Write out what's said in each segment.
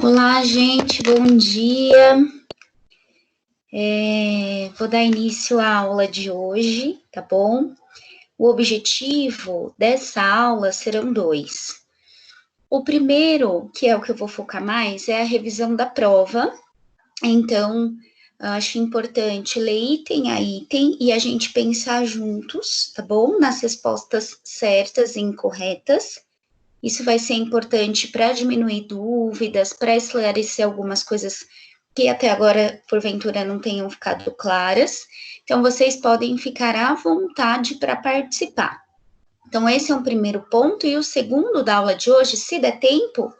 Olá, gente, bom dia. Vou dar início à aula de hoje, tá bom? O objetivo dessa aula serão dois. O primeiro, que é o que eu vou focar mais, é a revisão da prova. Então, acho importante ler item a item e a gente pensar juntos, tá bom? Nas respostas certas e incorretas. Isso vai ser importante para diminuir dúvidas, para esclarecer algumas coisas que até agora, porventura, não tenham ficado claras. Então, vocês podem ficar à vontade para participar. Então, esse é um primeiro ponto. E o segundo da aula de hoje, se der tempo,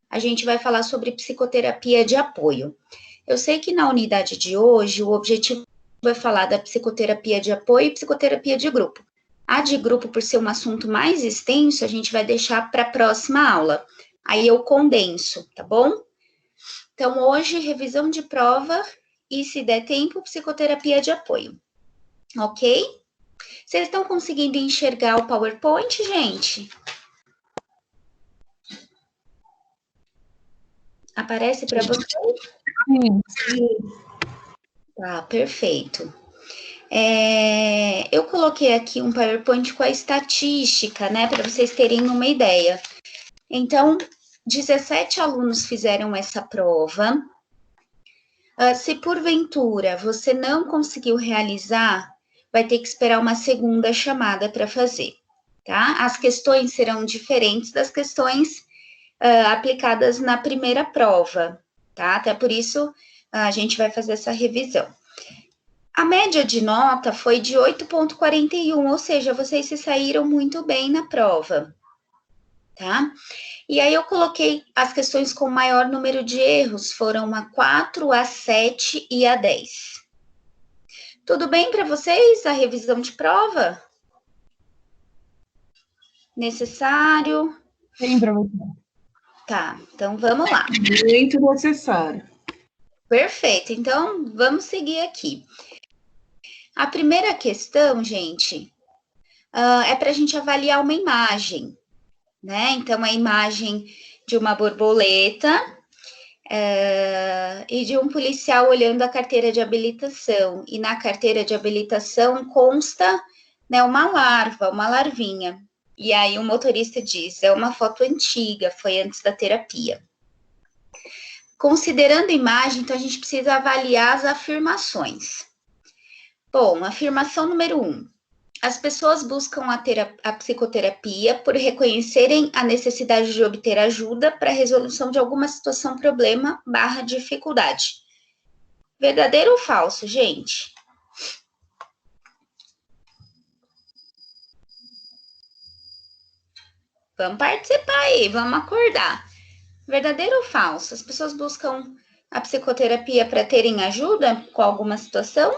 a gente vai falar sobre psicoterapia de apoio. Eu sei que na unidade de hoje, o objetivo é falar da psicoterapia de apoio e psicoterapia de grupo. A de grupo, por ser um assunto mais extenso, a gente vai deixar para a próxima aula. Aí eu condenso, tá bom? Então, hoje, revisão de prova e, se der tempo, psicoterapia de apoio. Ok? Vocês estão conseguindo enxergar o PowerPoint, gente? Aparece para vocês? Sim. Tá, perfeito. Eu coloquei aqui um PowerPoint com a estatística, né, para vocês terem uma ideia. Então, 17 alunos fizeram essa prova. Se porventura você não conseguiu realizar, vai ter que esperar uma segunda chamada para fazer, tá? As questões serão diferentes das questões aplicadas na primeira prova, tá? Até por isso, a gente vai fazer essa revisão. A média de nota foi de 8,41, ou seja, vocês se saíram muito bem na prova, tá? E aí eu coloquei as questões com maior número de erros, foram a 4, a 7 e a 10. Tudo bem para vocês a revisão de prova? Necessário? Sim, professor. Tá, então vamos lá. Muito necessário. Perfeito, então vamos seguir aqui. A primeira questão, gente, é para a gente avaliar uma imagem, né? Então, a imagem de uma borboleta e de um policial olhando a carteira de habilitação. E na carteira de habilitação consta, né, uma larva, uma larvinha. E aí o motorista diz, é uma foto antiga, foi antes da terapia. Considerando a imagem, então a gente precisa avaliar as afirmações. Bom, afirmação número 1. As pessoas buscam a psicoterapia por reconhecerem a necessidade de obter ajuda para a resolução de alguma situação, problema, dificuldade. Verdadeiro ou falso, gente? Vamos participar aí, vamos acordar. Verdadeiro ou falso? As pessoas buscam a psicoterapia para terem ajuda com alguma situação?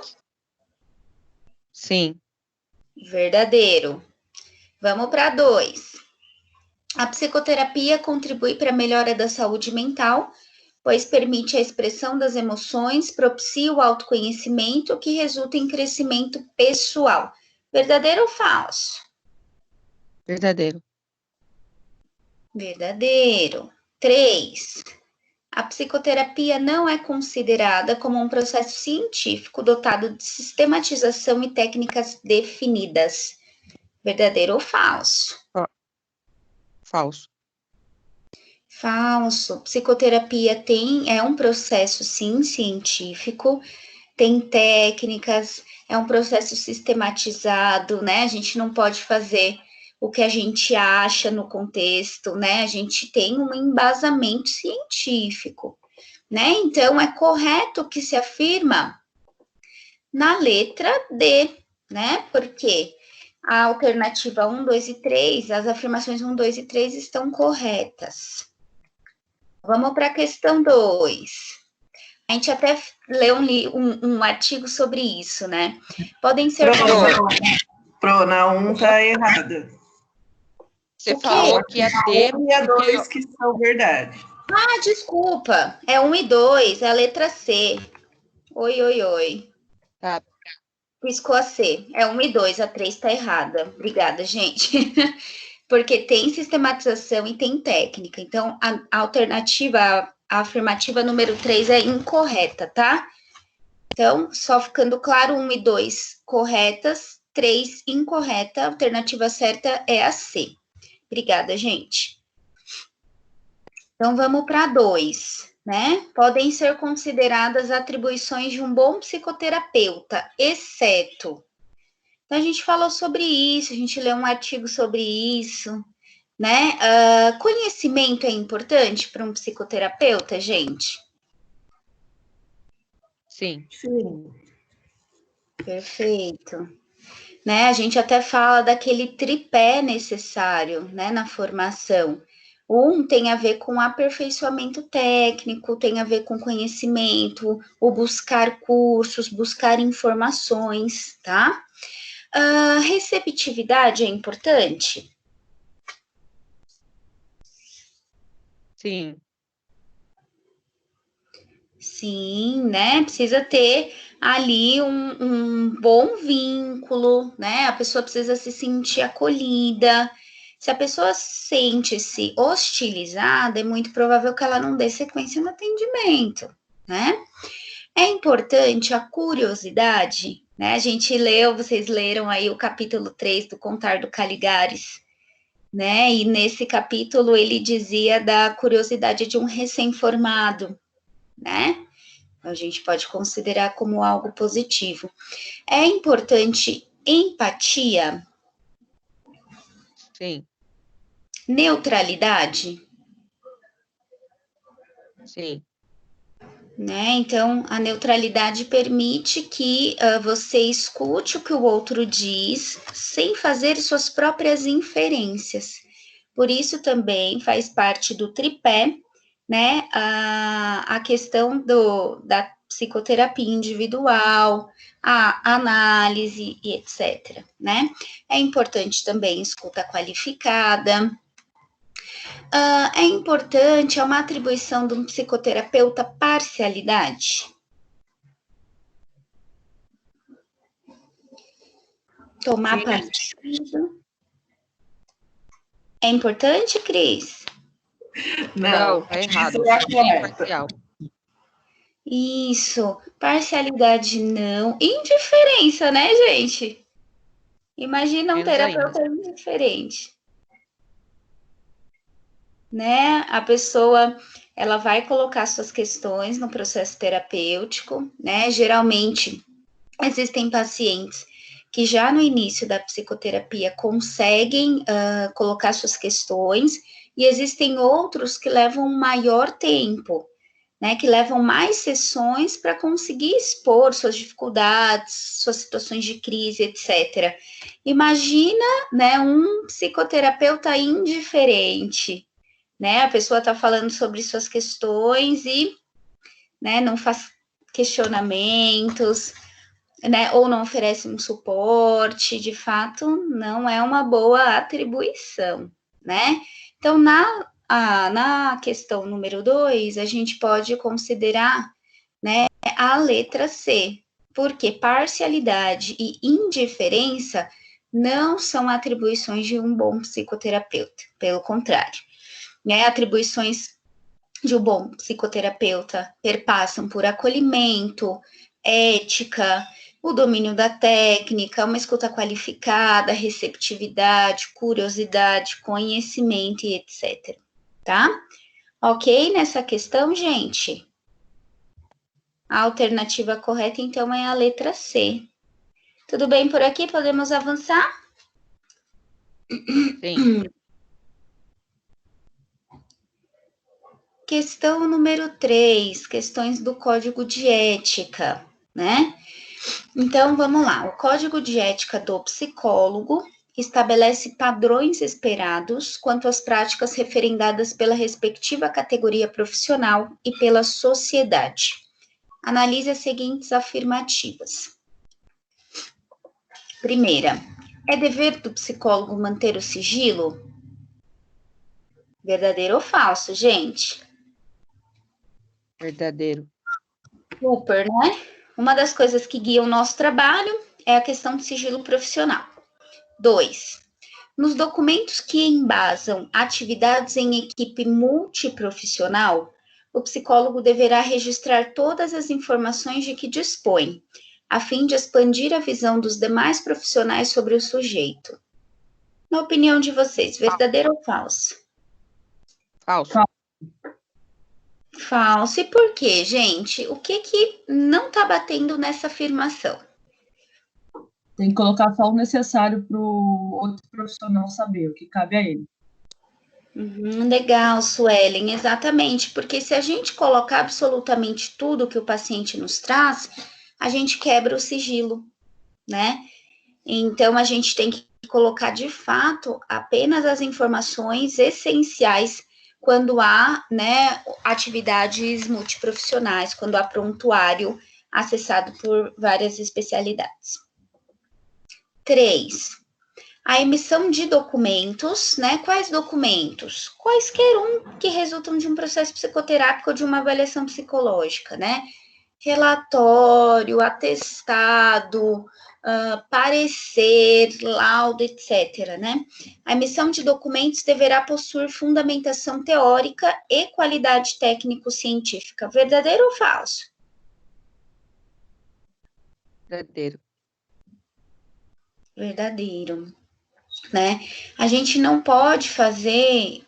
Sim. Verdadeiro. Vamos para 2. A psicoterapia contribui para a melhora da saúde mental, pois permite a expressão das emoções, propicia o autoconhecimento, que resulta em crescimento pessoal. Verdadeiro ou falso? Verdadeiro. Verdadeiro. 3. A psicoterapia não é considerada como um processo científico dotado de sistematização e técnicas definidas. Verdadeiro ou falso? Falso. Falso. Psicoterapia é um processo, sim, científico, tem técnicas, é um processo sistematizado, né? A gente não pode fazer o que a gente acha no contexto, né? A gente tem um embasamento científico, né? Então, é correto que se afirma na letra D, né? Porque a alternativa 1, 2 e 3, as afirmações 1, 2 e 3 estão corretas. Vamos para a questão 2. A gente até leu um artigo sobre isso, né? Podem ser... Pro, na 1 tá errada. Você falou que a D... 1 e a 2 que são verdade. Ah, desculpa. É 1 e 2, é a letra C. Oi. Tá. Piscou a C. É 1 e 2, a 3 tá errada. Obrigada, gente. porque tem sistematização e tem técnica. Então, a alternativa, a afirmativa número 3 é incorreta, tá? Então, só ficando claro, 1 e 2 corretas, 3 incorreta, a alternativa certa é a C. Obrigada, gente. Então, vamos para 2, né? Podem ser consideradas atribuições de um bom psicoterapeuta, exceto. Então, a gente falou sobre isso, a gente leu um artigo sobre isso, né? Conhecimento é importante para um psicoterapeuta, gente? Sim. Sim. Perfeito. Né? A gente até fala daquele tripé necessário, né, na formação. Um tem a ver com aperfeiçoamento técnico, tem a ver com conhecimento, o buscar cursos, buscar informações, tá? Receptividade é importante? Sim. Sim, né? Precisa ter ali um bom vínculo, né? A pessoa precisa se sentir acolhida. Se a pessoa sente-se hostilizada, é muito provável que ela não dê sequência no atendimento, né? É importante a curiosidade, né? A gente leu, vocês leram aí o capítulo 3 do Contar do Caligares, né? E nesse capítulo ele dizia da curiosidade de um recém-formado, né? A gente pode considerar como algo positivo. É importante empatia, Sim. neutralidade, Sim. né? Então, a neutralidade permite que você escute o que o outro diz sem fazer suas próprias inferências. Por isso também faz parte do tripé, né? A questão da psicoterapia individual, a análise e etc, né? É importante também escuta qualificada. É importante, é uma atribuição de um psicoterapeuta parcialidade. Tomar Sim. partido. É importante, Cris? Não, tá errado. Isso é Bem correto. parcial. Isso, parcialidade não. Indiferença, né, gente? Imagina um Menos ainda. terapeuta indiferente. Né? A pessoa, ela vai colocar suas questões no processo terapêutico, né? Geralmente, existem pacientes que já no início da psicoterapia conseguem colocar suas questões, e existem outros que levam maior tempo, né, que levam mais sessões para conseguir expor suas dificuldades, suas situações de crise, etc. Imagina, né, um psicoterapeuta indiferente, né, a pessoa está falando sobre suas questões e, né, não faz questionamentos, né, ou não oferece um suporte, de fato, não é uma boa atribuição, né? Então, na questão número 2, a gente pode considerar, né, a letra C, porque parcialidade e indiferença não são atribuições de um bom psicoterapeuta, pelo contrário, né? Atribuições de um bom psicoterapeuta perpassam por acolhimento, ética, o domínio da técnica, uma escuta qualificada, receptividade, curiosidade, conhecimento e etc. Tá? Ok nessa questão, gente? A alternativa correta, então, é a letra C. Tudo bem por aqui? Podemos avançar? Sim. Questão número 3, questões do Código de Ética, né? Então, vamos lá. O Código de Ética do Psicólogo estabelece padrões esperados quanto às práticas referendadas pela respectiva categoria profissional e pela sociedade. Analise as seguintes afirmativas. Primeira, é dever do psicólogo manter o sigilo? Verdadeiro ou falso, gente? Verdadeiro. Super, né? Uma das coisas que guia o nosso trabalho é a questão do sigilo profissional. 2. Nos documentos que embasam atividades em equipe multiprofissional, o psicólogo deverá registrar todas as informações de que dispõe, a fim de expandir a visão dos demais profissionais sobre o sujeito. Na opinião de vocês, verdadeiro ou falso? Falso. Falso. E por quê, gente? O que não está batendo nessa afirmação? Tem que colocar só o necessário para o outro profissional saber o que cabe a ele. Legal, Suelen, exatamente, porque se a gente colocar absolutamente tudo que o paciente nos traz, a gente quebra o sigilo, né? Então, a gente tem que colocar, de fato, apenas as informações essenciais quando há, né, atividades multiprofissionais, quando há prontuário acessado por várias especialidades. 3. A emissão de documentos, né? Quais documentos? Quaisquer que resultam de um processo psicoterápico ou de uma avaliação psicológica, né? Relatório, atestado, parecer, laudo, etc., né? A emissão de documentos deverá possuir fundamentação teórica e qualidade técnico-científica. Verdadeiro ou falso? Verdadeiro. Verdadeiro. Né? A gente não pode fazer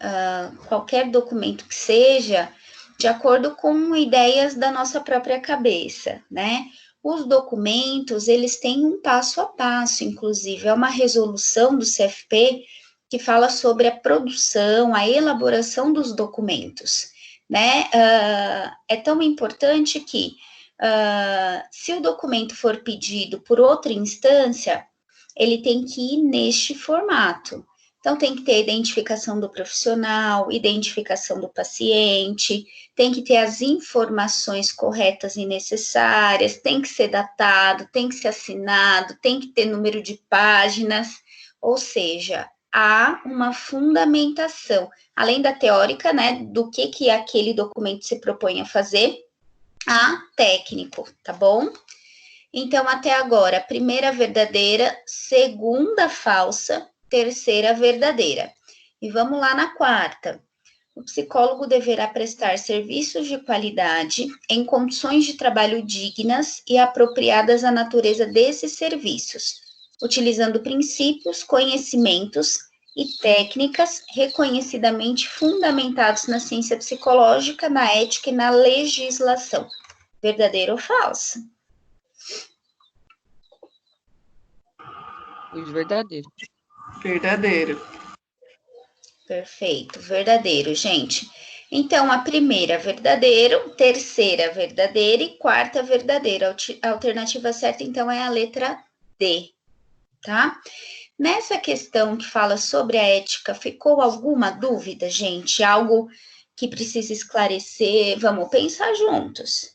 qualquer documento que seja de acordo com ideias da nossa própria cabeça, né? Os documentos, eles têm um passo a passo, inclusive, é uma resolução do CFP que fala sobre a produção, a elaboração dos documentos, né? É tão importante que, se o documento for pedido por outra instância, ele tem que ir neste formato. Então, tem que ter a identificação do profissional, identificação do paciente, tem que ter as informações corretas e necessárias, tem que ser datado, tem que ser assinado, tem que ter número de páginas, ou seja, há uma fundamentação, além da teórica, né, do que aquele documento se propõe a fazer, há técnico, tá bom? Então, até agora, primeira verdadeira, segunda falsa, terceira verdadeira. E vamos lá na quarta. O psicólogo deverá prestar serviços de qualidade em condições de trabalho dignas e apropriadas à natureza desses serviços, utilizando princípios, conhecimentos e técnicas reconhecidamente fundamentados na ciência psicológica, na ética e na legislação. Verdadeiro ou falso? Os verdadeiros. Verdadeiro. Perfeito, verdadeiro, gente. Então, a primeira, verdadeiro, terceira, verdadeira e quarta, verdadeira. A alternativa certa, então, é a letra D, tá? Nessa questão que fala sobre a ética, ficou alguma dúvida, gente? Algo que precisa esclarecer? Vamos pensar juntos.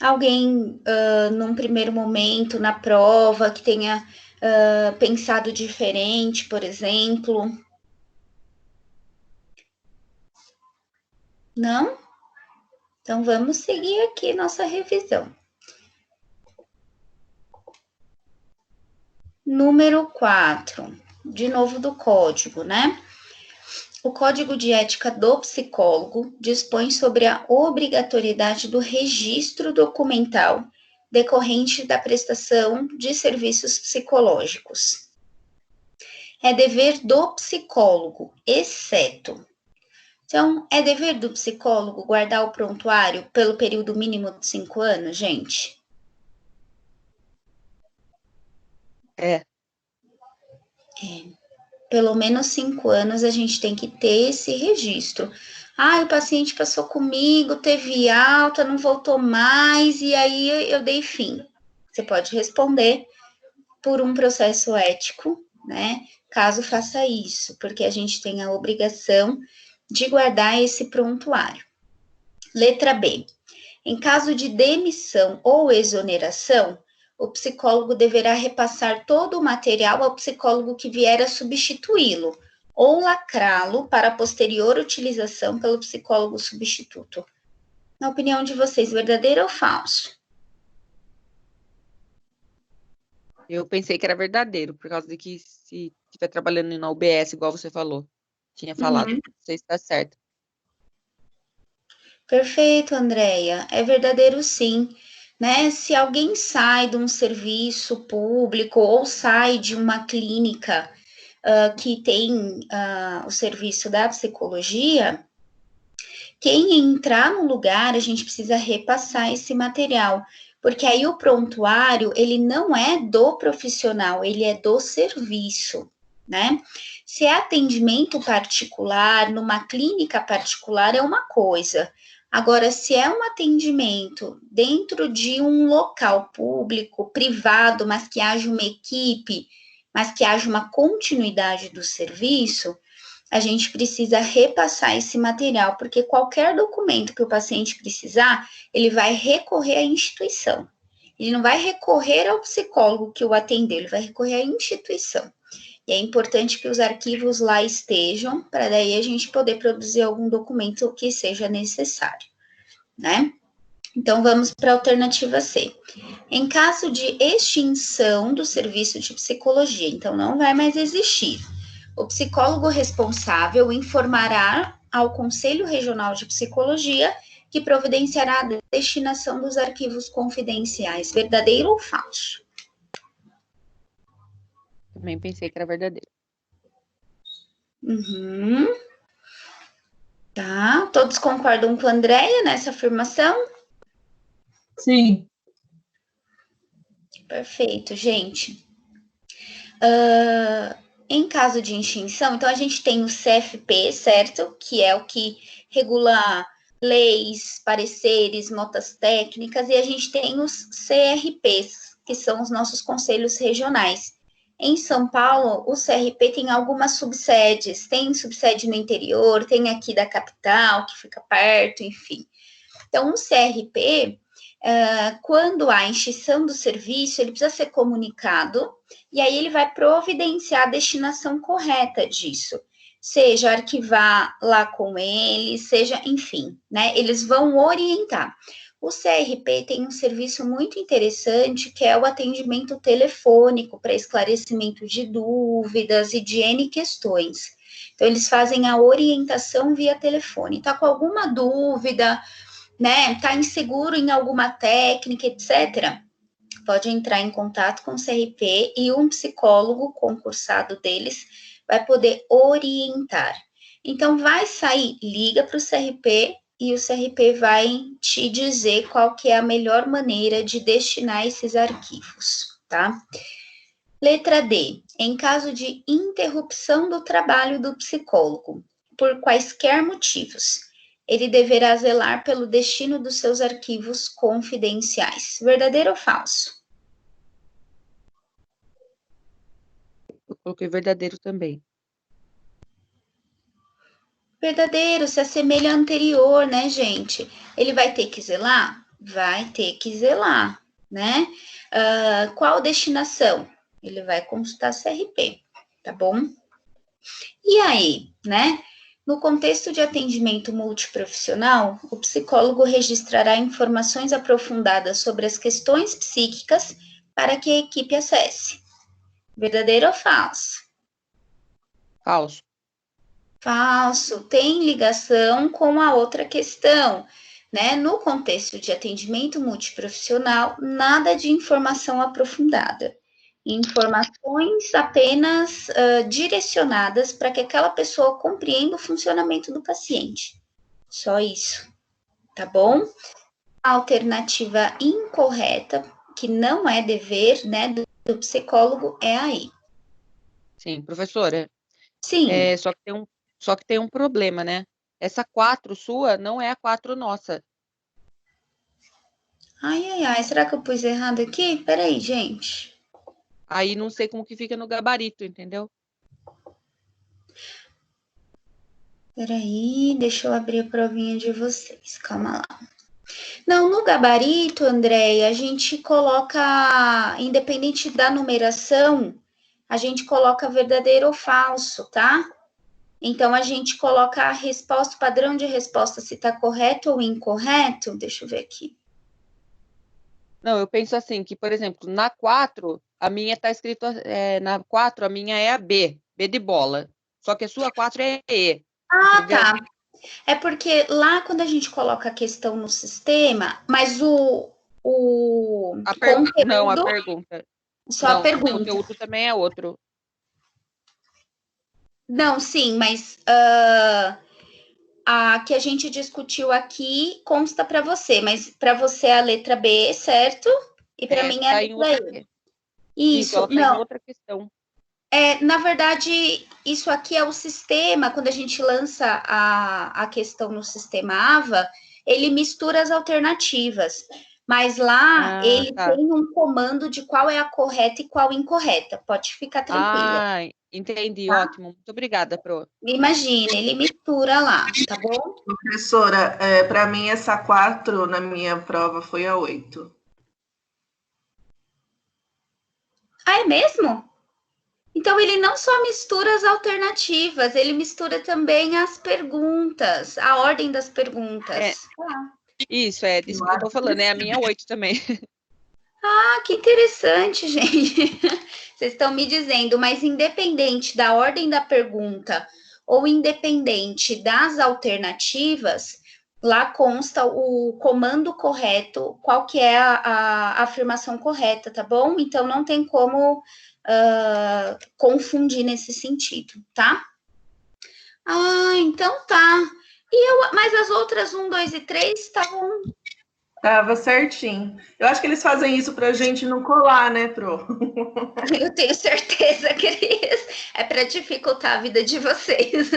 Alguém, num primeiro momento, na prova, que tenha pensado diferente, por exemplo? Não? Então, vamos seguir aqui nossa revisão. Número 4, de novo do código, né? O Código de Ética do Psicólogo dispõe sobre a obrigatoriedade do registro documental decorrente da prestação de serviços psicológicos. É dever do psicólogo, exceto. Então, é dever do psicólogo guardar o prontuário pelo período mínimo de 5 anos, gente? É. Pelo menos 5 anos a gente tem que ter esse registro. O paciente passou comigo, teve alta, não voltou mais, e aí eu dei fim. Você pode responder por um processo ético, né? Caso faça isso, porque a gente tem a obrigação de guardar esse prontuário. Letra B. Em caso de demissão ou exoneração, o psicólogo deverá repassar todo o material ao psicólogo que vier a substituí-lo ou lacrá-lo para posterior utilização pelo psicólogo substituto. Na opinião de vocês, verdadeiro ou falso? Eu pensei que era verdadeiro, por causa de que se estiver trabalhando na UBS, igual você falou, tinha falado. Uhum. Não sei se está certo. Perfeito, Andréia. É verdadeiro sim, né? Se alguém sai de um serviço público ou sai de uma clínica que tem o serviço da psicologia, quem entrar no lugar, a gente precisa repassar esse material, porque aí o prontuário, ele não é do profissional, ele é do serviço, né? Se é atendimento particular, numa clínica particular, é uma coisa. Agora, se é um atendimento dentro de um local público, privado, mas que haja uma equipe, mas que haja uma continuidade do serviço, a gente precisa repassar esse material, porque qualquer documento que o paciente precisar, ele vai recorrer à instituição. Ele não vai recorrer ao psicólogo que o atendeu, ele vai recorrer à instituição. E é importante que os arquivos lá estejam, para daí a gente poder produzir algum documento que seja necessário, né? Então, vamos para a alternativa C. Em caso de extinção do serviço de psicologia, então não vai mais existir. O psicólogo responsável informará ao Conselho Regional de Psicologia que providenciará a destinação dos arquivos confidenciais, verdadeiro ou falso? Também pensei que era verdadeiro. Uhum. Tá, todos concordam com a Andréia nessa afirmação? Sim. Perfeito, gente. Em caso de extinção, então a gente tem o CFP, certo? Que é o que regula leis, pareceres, notas técnicas, e a gente tem os CRPs, que são os nossos conselhos regionais. Em São Paulo, o CRP tem algumas subsedes, tem subsede no interior, tem aqui da capital, que fica perto, enfim. Então, o CRP, quando há extinção do serviço, ele precisa ser comunicado, e aí ele vai providenciar a destinação correta disso, seja arquivar lá com ele, seja, enfim, né? Eles vão orientar. O CRP tem um serviço muito interessante, que é o atendimento telefônico para esclarecimento de dúvidas e de N questões. Então, eles fazem a orientação via telefone. Tá com alguma dúvida, né? Tá inseguro em alguma técnica, etc., pode entrar em contato com o CRP e um psicólogo concursado deles vai poder orientar. Então, vai sair, liga para o CRP e o CRP vai te dizer qual que é a melhor maneira de destinar esses arquivos, tá? Letra D. Em caso de interrupção do trabalho do psicólogo, por quaisquer motivos, ele deverá zelar pelo destino dos seus arquivos confidenciais. Verdadeiro ou falso? Eu coloquei verdadeiro também. Verdadeiro, se assemelha ao anterior, né, gente? Ele vai ter que zelar? Vai ter que zelar, né? Qual destinação? Ele vai consultar CRP, tá bom? E aí, né? No contexto de atendimento multiprofissional, o psicólogo registrará informações aprofundadas sobre as questões psíquicas para que a equipe acesse. Verdadeiro ou falso? Falso. Falso. Tem ligação com a outra questão, né? No contexto de atendimento multiprofissional, nada de informação aprofundada. Informações apenas direcionadas para que aquela pessoa compreenda o funcionamento do paciente. Só isso, tá bom? A alternativa incorreta, que não é dever, né, do psicólogo, é a E. Sim, professora. Sim. Só que tem um problema, né? Essa 4 sua não é a 4 nossa. Ai, será que eu pus errado aqui? Peraí, gente. Aí não sei como que fica no gabarito, entendeu? Peraí, deixa eu abrir a provinha de vocês. Calma lá. Não, no gabarito, Andréia, a gente coloca, independente da numeração, a gente coloca verdadeiro ou falso, tá? Então, a gente coloca a resposta, o padrão de resposta, se tá correto ou incorreto. Deixa eu ver aqui. Não, eu penso assim, que, por exemplo, na 4, A minha tá escrito na 4, a minha é a B de bola. Só que a sua 4 é E. Ah, Entendeu? tá. É porque lá quando a gente coloca a questão no sistema, mas o Não, a conteúdo, pergunta. só a Não, o pergunta. conteúdo também é outro. Não, sim, mas a que a gente discutiu aqui consta para você, mas para você é a letra B, certo? E para mim é a Tá em outra. letra E. Isso, ela tá em Não. outra questão. Na verdade, isso aqui é o sistema, quando a gente lança a questão no sistema AVA, ele mistura as alternativas. Mas lá ele Tá. tem um comando de qual é a correta e qual incorreta. Pode ficar tranquila. Entendi, Tá? ótimo. Muito obrigada, Pro. Imagina, ele mistura lá, tá bom? Professora, para mim essa 4 na minha prova foi a 8. Ah, é mesmo? Então ele não só mistura as alternativas, ele mistura também as perguntas, a ordem das perguntas. Isso, é disso que eu tô falando. É a minha 8 também. Ah, que interessante, gente. Vocês estão me dizendo, mas independente da ordem da pergunta ou independente das alternativas, lá consta o comando correto, qual que é a afirmação correta, tá bom? Então não tem como confundir nesse sentido, tá? Ah, então tá. Mas as outras 1, 2 e 3 estavam. Tava certinho. Eu acho que eles fazem isso pra gente não colar, né, Pro? Eu tenho certeza, Cris. É para dificultar a vida de vocês.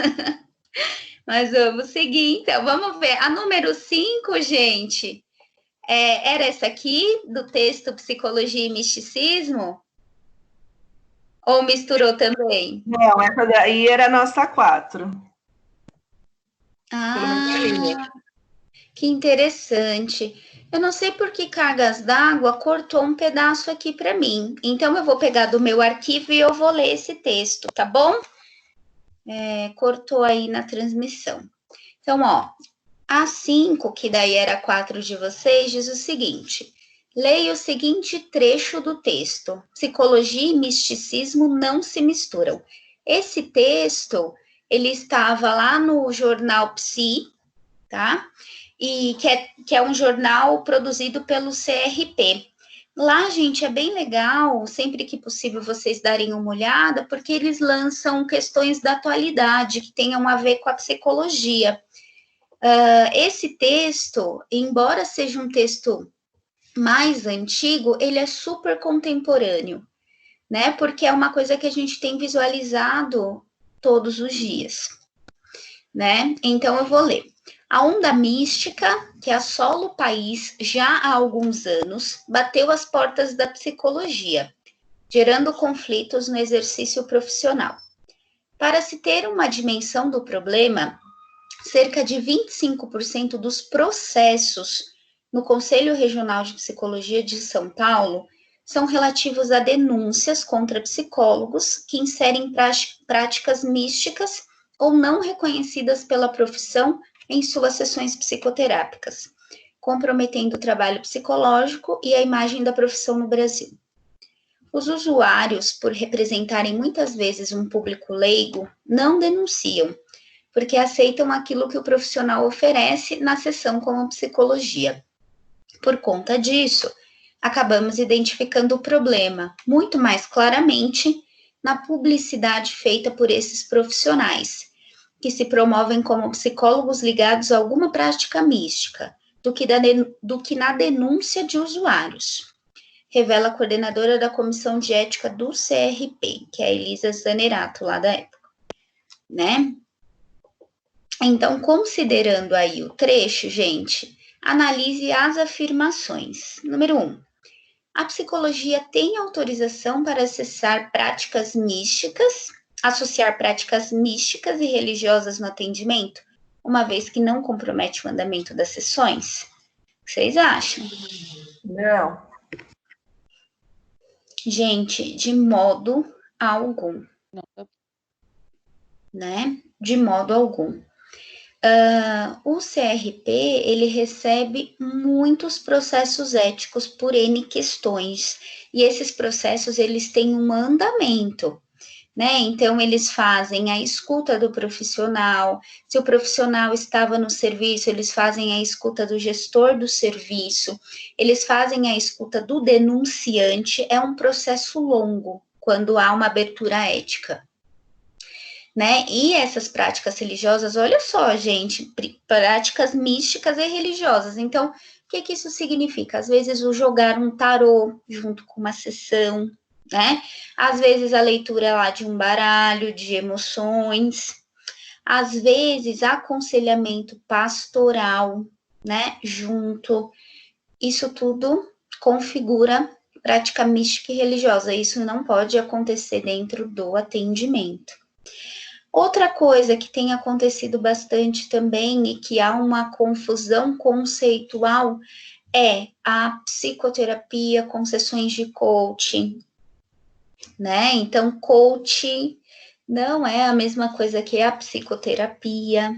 Mas vamos seguir, então. Vamos ver. A número 5, gente, era essa aqui, do texto Psicologia e Misticismo? Ou misturou também? Não, essa daí era a nossa 4. Ah, que interessante. Eu não sei por que Cargas d'Água cortou um pedaço aqui para mim. Então, eu vou pegar do meu arquivo e eu vou ler esse texto, tá bom? Cortou aí na transmissão. Então, ó, a 5, que daí era 4 de vocês, diz o seguinte: leia o seguinte trecho do texto: psicologia e misticismo não se misturam. Esse texto, ele estava lá no jornal Psi, tá? E que é um jornal produzido pelo CRP. Lá, gente, é bem legal, sempre que possível vocês darem uma olhada, porque eles lançam questões da atualidade que tenham a ver com a psicologia. Esse texto, embora seja um texto mais antigo, ele é super contemporâneo, né? Porque é uma coisa que a gente tem visualizado todos os dias, né? Então eu vou ler. A onda mística, que assola o país já há alguns anos, bateu as portas da psicologia, gerando conflitos no exercício profissional. Para se ter uma dimensão do problema, cerca de 25% dos processos no Conselho Regional de Psicologia de São Paulo são relativos a denúncias contra psicólogos que inserem práticas místicas ou não reconhecidas pela profissão em suas sessões psicoterápicas, comprometendo o trabalho psicológico e a imagem da profissão no Brasil. Os usuários, por representarem muitas vezes um público leigo, não denunciam, porque aceitam aquilo que o profissional oferece na sessão como psicologia. Por conta disso, acabamos identificando o problema muito mais claramente na publicidade feita por esses profissionais, que se promovem como psicólogos ligados a alguma prática mística, do que na denúncia de usuários, revela a coordenadora da Comissão de Ética do CRP, que é a Elisa Zanerato, lá da época, né? Então, considerando aí o trecho, gente, analise as afirmações. Número 1. A psicologia tem autorização para acessar práticas místicas, associar práticas místicas e religiosas no atendimento, uma vez que não compromete o andamento das sessões? O que vocês acham? Não. Gente, de modo algum, Não, né? De modo algum. O CRP, ele recebe muitos processos éticos por N questões, e esses processos, eles têm um andamento, né? Então, eles fazem a escuta do profissional, se o profissional estava no serviço, eles fazem a escuta do gestor do serviço, eles fazem a escuta do denunciante, é um processo longo, quando há uma abertura ética. Né? E essas práticas religiosas, olha só, gente, práticas místicas e religiosas. Então, o que isso significa? Às vezes, o jogar um tarô junto com uma sessão, né? Às vezes, a leitura lá de um baralho de emoções. Às vezes, aconselhamento pastoral, né? Junto. Isso tudo configura prática mística e religiosa. Isso não pode acontecer dentro do atendimento. Outra coisa que tem acontecido bastante também e que há uma confusão conceitual é a psicoterapia com sessões de coaching, né? Então, coaching não é a mesma coisa que a psicoterapia,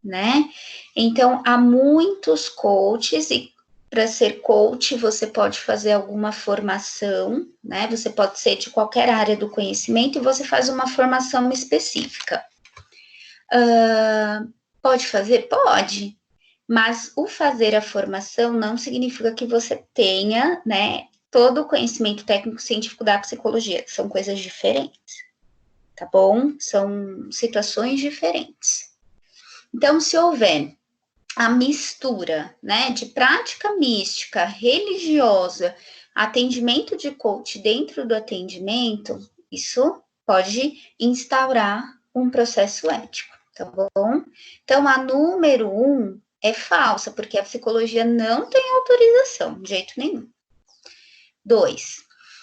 né? Então, há muitos coaches e para ser coach, você pode fazer alguma formação, né? Você pode ser de qualquer área do conhecimento e você faz uma formação específica. Pode fazer? Pode. Mas o fazer a formação não significa que você tenha, né, todo o conhecimento técnico-científico da psicologia. São coisas diferentes, tá bom? São situações diferentes. Então, se houver a mistura, né, de prática mística, religiosa, atendimento de coach dentro do atendimento, isso pode instaurar um processo ético, tá bom? Então, a número 1 é falsa, porque a psicologia não tem autorização, de jeito nenhum. 2,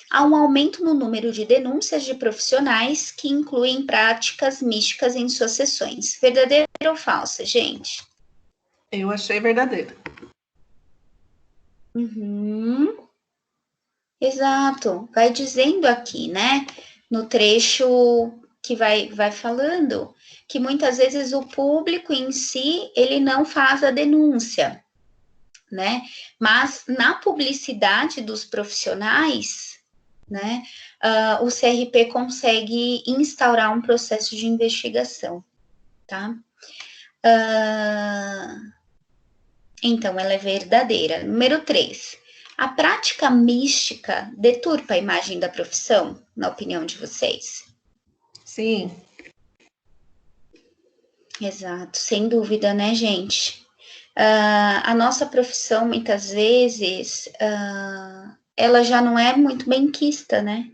há um aumento no número de denúncias de profissionais que incluem práticas místicas em suas sessões. Verdadeira ou falsa, gente? Eu achei verdadeiro. Exato. Vai dizendo aqui, né? No trecho que vai falando que muitas vezes o público em si, ele não faz a denúncia, né? Mas na publicidade dos profissionais, né? O CRP consegue instaurar um processo de investigação, tá? Então, ela é verdadeira. Número 3. A prática mística deturpa a imagem da profissão, na opinião de vocês? Sim. Exato, sem dúvida, né, gente? A nossa profissão, muitas vezes, ela já não é muito benquista, né?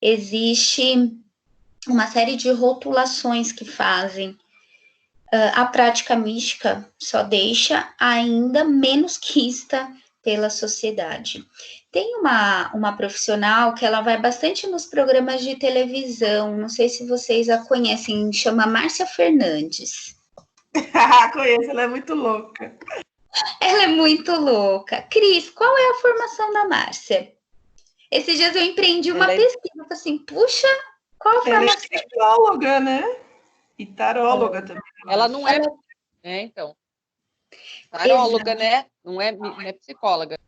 Existe uma série de rotulações que fazem. A prática mística só deixa ainda menos quista pela sociedade. Tem uma profissional que ela vai bastante nos programas de televisão, não sei se vocês a conhecem, chama Márcia Fernandes. Conheço, ela é muito louca. Ela é muito louca. Cris, qual é a formação da Márcia? Esses dias eu empreendi uma pesquisa, falei assim, puxa, qual a formação? Ela é psicóloga, né? E taróloga também. Ela não é, então. Taróloga, né? Não é psicóloga.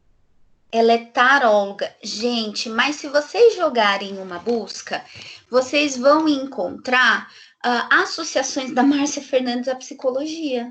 Ela é taróloga. Gente, mas se vocês jogarem uma busca, vocês vão encontrar associações da Márcia Fernandes à psicologia.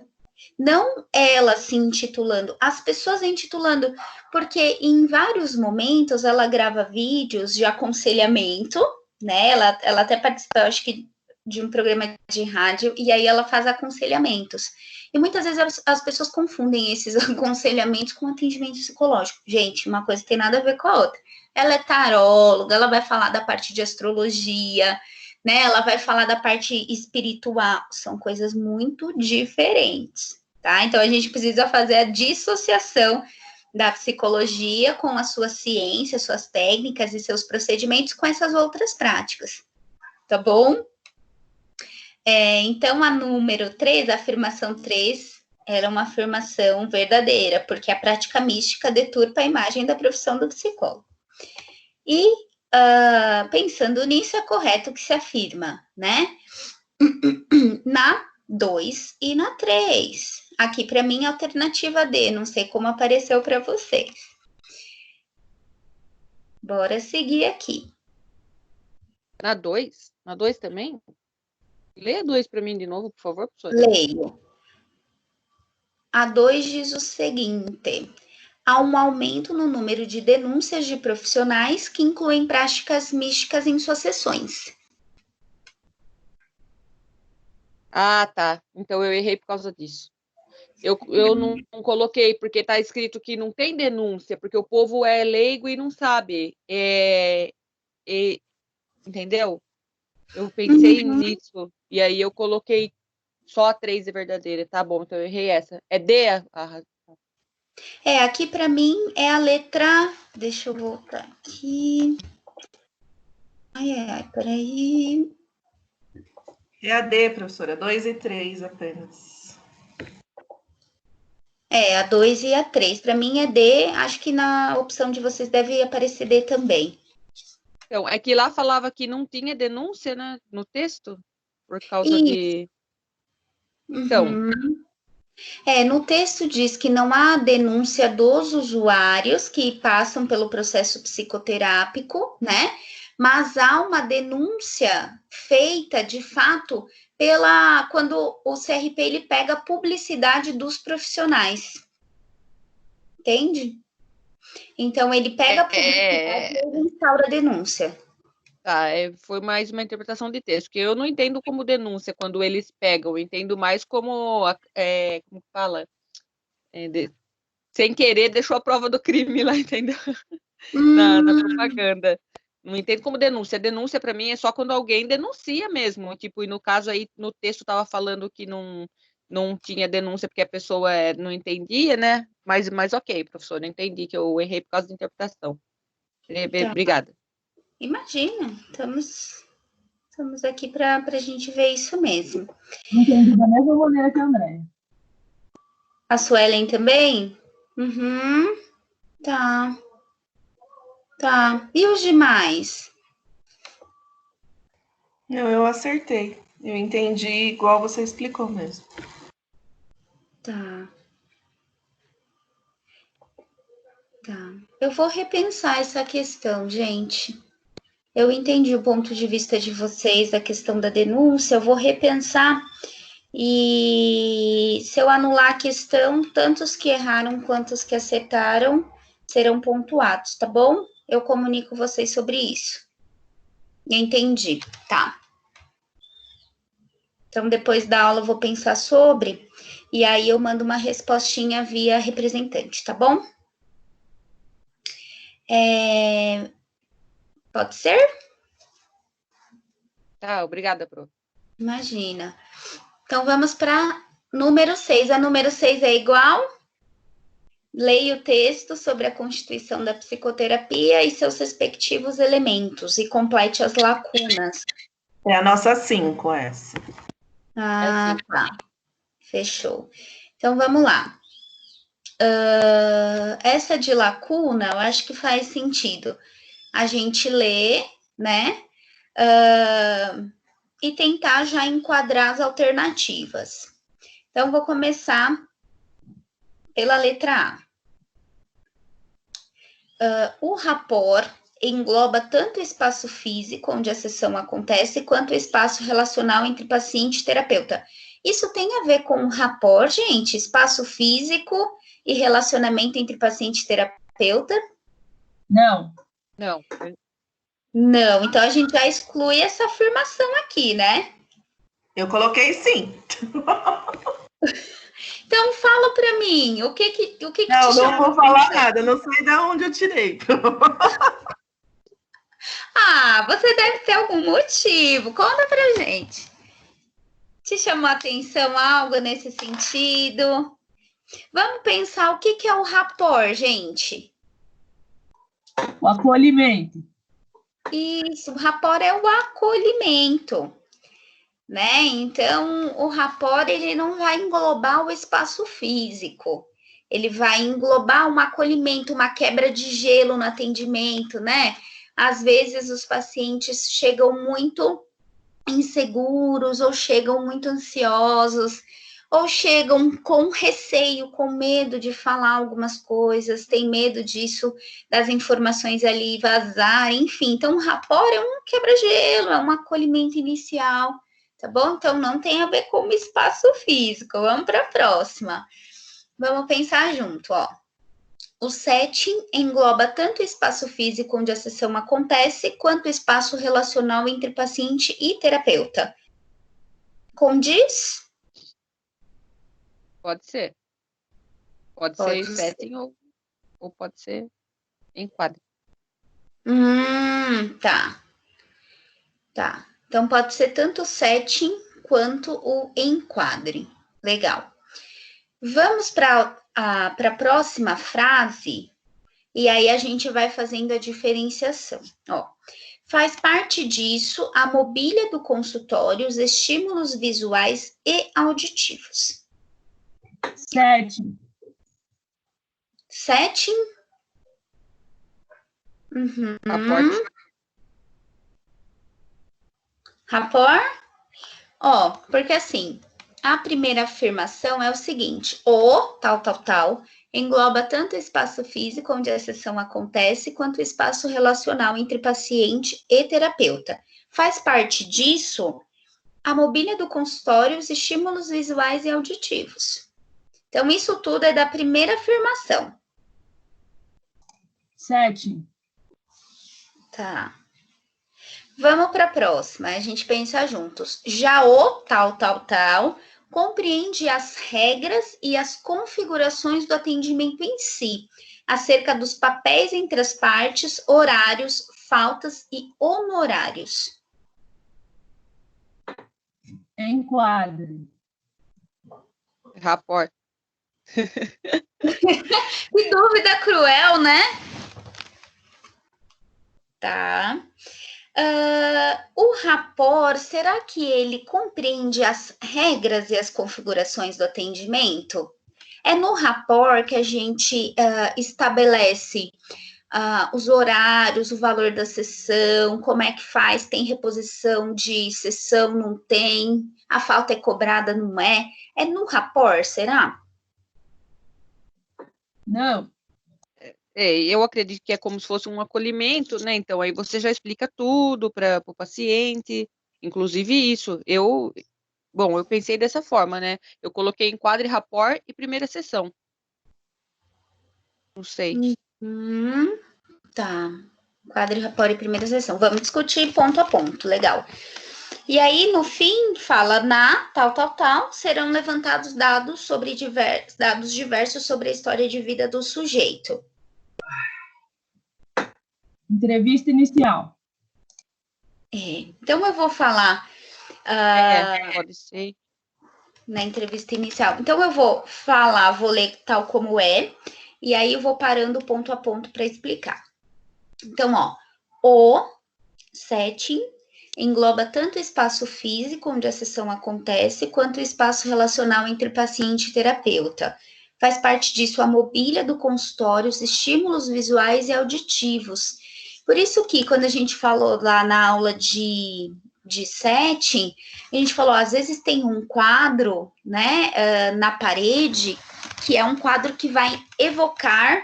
Não ela se intitulando, as pessoas intitulando, porque em vários momentos ela grava vídeos de aconselhamento, né? Ela até participa, acho que, de um programa de rádio, e aí ela faz aconselhamentos. E muitas vezes as pessoas confundem esses aconselhamentos com atendimento psicológico. Gente, uma coisa tem nada a ver com a outra. Ela é taróloga, ela vai falar da parte de astrologia, né? Ela vai falar da parte espiritual. São coisas muito diferentes, tá? Então, a gente precisa fazer a dissociação da psicologia com a sua ciência, suas técnicas e seus procedimentos com essas outras práticas, tá bom? Então, a número 3, a afirmação 3, era uma afirmação verdadeira, porque a prática mística deturpa a imagem da profissão do psicólogo. E, pensando nisso, é correto que se afirma, né? Na 2 e na 3. Aqui, para mim, alternativa D. Não sei como apareceu para vocês. Bora seguir aqui. Na 2? Na 2 também? Lê a 2 para mim de novo, por favor, professora. Leio. A 2 diz o seguinte: há um aumento no número de denúncias de profissionais que incluem práticas místicas em suas sessões. Ah, tá. Então eu errei por causa disso. Eu não coloquei, porque está escrito que não tem denúncia, porque o povo é leigo e não sabe. Entendeu? Eu pensei nisso, e aí eu coloquei só a 3 é verdadeira. Tá bom, então eu errei essa. É D Aqui para mim é a letra. Deixa eu voltar aqui. Ai, peraí. É a D, professora, 2 e 3 apenas. A 2 e a 3. Para mim é D, acho que na opção de vocês deve aparecer D também. Então, é que lá falava que não tinha denúncia, né, no texto, por causa Isso. de... Então, No texto diz que não há denúncia dos usuários que passam pelo processo psicoterápico, né? Mas há uma denúncia feita, de fato, quando o CRP ele pega a publicidade dos profissionais. Entende? Então, ele pega a publicidade e ele instaura a denúncia. tá, foi mais uma interpretação de texto, que eu não entendo como denúncia quando eles pegam, eu entendo mais como, como fala, sem querer deixou a prova do crime lá, entendeu? Na propaganda. Não entendo como denúncia. Denúncia, para mim, é só quando alguém denuncia mesmo. Tipo, e no caso aí, no texto estava falando que não tinha denúncia porque a pessoa não entendia, né? Mas ok, professor, eu entendi que eu errei por causa da interpretação. Obrigada. Imagina, estamos aqui para a gente ver isso mesmo. Entendi da mesma maneira que a Andréia. A Suelen também? Uhum. Tá. E os demais? Não, eu acertei. Eu entendi igual você explicou mesmo. Tá. Eu vou repensar essa questão, gente. Eu entendi o ponto de vista de vocês, a questão da denúncia, eu vou repensar e se eu anular a questão, tanto os que erraram quanto os que acertaram serão pontuados, tá bom? Eu comunico vocês sobre isso. Entendi, tá. Então, depois da aula, eu vou pensar sobre, e aí eu mando uma respostinha via representante, tá bom? Pode ser? Tá, obrigada, prof. Imagina. Então, vamos para número 6. A número 6 é igual? Leia o texto sobre a constituição da psicoterapia e seus respectivos elementos e complete as lacunas. É a nossa 5, essa. Ah, tá. Fechou. Então, vamos lá. Essa de lacuna, eu acho que faz sentido. A gente lê, né? E tentar já enquadrar as alternativas. Então, vou começar pela letra A. O rapport engloba tanto o espaço físico, onde a sessão acontece, quanto o espaço relacional entre paciente e terapeuta. Isso tem a ver com o rapport, gente? Espaço físico e relacionamento entre paciente e terapeuta? Não. Não, então a gente já exclui essa afirmação aqui, né? Eu coloquei sim. Então fala para mim, o que te Não vou falar atenção? nada, não sei de onde eu tirei. Você deve ter algum motivo. Conta pra gente. Te chamou a atenção algo nesse sentido? Vamos pensar o que é o rapport, gente? O acolhimento. Isso, o rapport é o acolhimento, né? Então, o rapport, ele não vai englobar o espaço físico, ele vai englobar um acolhimento, uma quebra de gelo no atendimento, né? Às vezes, os pacientes chegam muito inseguros, ou chegam muito ansiosos, ou chegam com receio, com medo de falar algumas coisas, tem medo disso, das informações ali vazar, enfim. Então, o rapport é um quebra-gelo, é um acolhimento inicial, tá bom? Então, não tem a ver com o espaço físico. Vamos para a próxima. Vamos pensar junto, ó. O setting engloba tanto o espaço físico onde a sessão acontece, quanto o espaço relacional entre paciente e terapeuta. Condiz? Pode ser. Pode ser setting ou pode ser enquadre. Tá. Tá. Então, pode ser tanto o setting quanto o enquadre. Legal. Vamos para a próxima frase, e aí a gente vai fazendo a diferenciação. Ó, faz parte disso a mobília do consultório, os estímulos visuais e auditivos. Setting. Setting. Rapport. Rapport? Ó, porque assim, a primeira afirmação é o seguinte: o tal, engloba tanto o espaço físico onde a sessão acontece, quanto o espaço relacional entre paciente e terapeuta. Faz parte disso a mobília do consultório, os estímulos visuais e auditivos. Então, isso tudo é da primeira afirmação. Setting. Tá. Vamos para a próxima, a gente pensa juntos. Já o tal, compreende as regras e as configurações do atendimento em si, acerca dos papéis entre as partes, horários, faltas e honorários. Enquadre. Rapport. Que dúvida cruel, né? Tá. O rapport, será que ele compreende as regras e as configurações do atendimento? É no rapport que a gente estabelece os horários, o valor da sessão, como é que faz, tem reposição de sessão, não tem, a falta é cobrada, não é? É no rapport, será? Não. Eu acredito que é como se fosse um acolhimento, né? Então, aí você já explica tudo para o paciente, inclusive isso. Eu pensei dessa forma, né? Eu coloquei enquadre, rapport e primeira sessão. Não sei. Tá. Enquadre, rapport e primeira sessão. Vamos discutir ponto a ponto, legal. E aí, no fim, fala tal, serão levantados dados diversos sobre a história de vida do sujeito. Entrevista inicial. Então, eu vou falar Pode ser. na entrevista inicial. Então, eu vou falar, vou ler tal como é, e aí eu vou parando ponto a ponto para explicar. Então, ó, o setting engloba tanto o espaço físico, onde a sessão acontece, quanto o espaço relacional entre paciente e terapeuta. Faz parte disso a mobília do consultório, os estímulos visuais e auditivos. Por isso que, quando a gente falou lá na aula de setting, a gente falou, às vezes tem um quadro, né, na parede, que é um quadro que vai evocar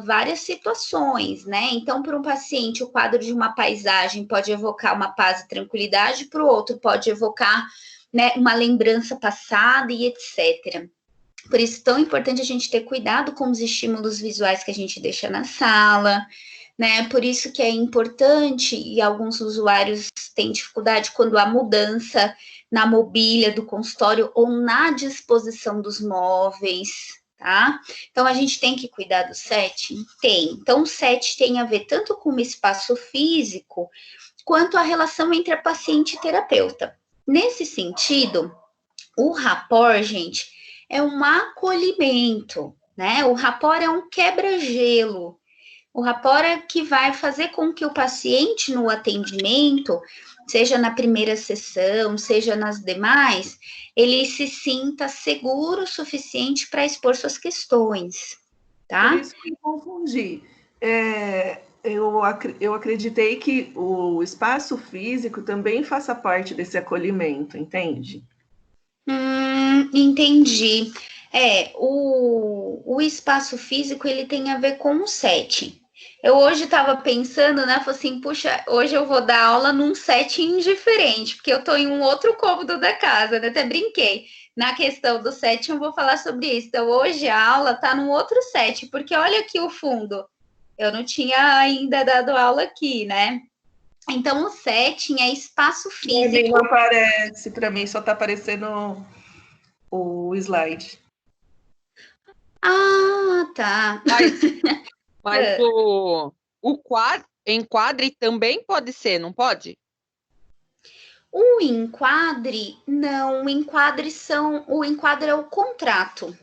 várias situações, né? Então, para um paciente, o quadro de uma paisagem pode evocar uma paz e tranquilidade, para o outro pode evocar, né, uma lembrança passada e etc. Por isso, tão importante a gente ter cuidado com os estímulos visuais que a gente deixa na sala, né? Por isso que é importante, e alguns usuários têm dificuldade quando há mudança na mobília do consultório ou na disposição dos móveis, tá? Então, a gente tem que cuidar do setting? Tem. Então, o setting tem a ver tanto com o espaço físico, quanto a relação entre paciente e terapeuta. Nesse sentido, o rapport, gente, é um acolhimento, né? O rapport é um quebra-gelo. O rapport é que vai fazer com que o paciente no atendimento, seja na primeira sessão, seja nas demais, ele se sinta seguro o suficiente para expor suas questões, tá? Por isso que eu confundi. eu acreditei que o espaço físico também faça parte desse acolhimento, entende? Entendi. O espaço físico, ele tem a ver com o setting. Eu hoje estava pensando, né, falei assim, puxa, hoje eu vou dar aula num setting diferente, porque eu estou em um outro cômodo da casa, né, até brinquei. Na questão do setting, eu vou falar sobre isso. Então, hoje a aula está num outro setting, porque olha aqui o fundo. Eu não tinha ainda dado aula aqui, né? Então, o setting é espaço físico. Não aparece, para mim só está aparecendo o slide. Ah, tá. Mas o enquadre também pode ser, não pode? O enquadre, não, o enquadre é o contrato.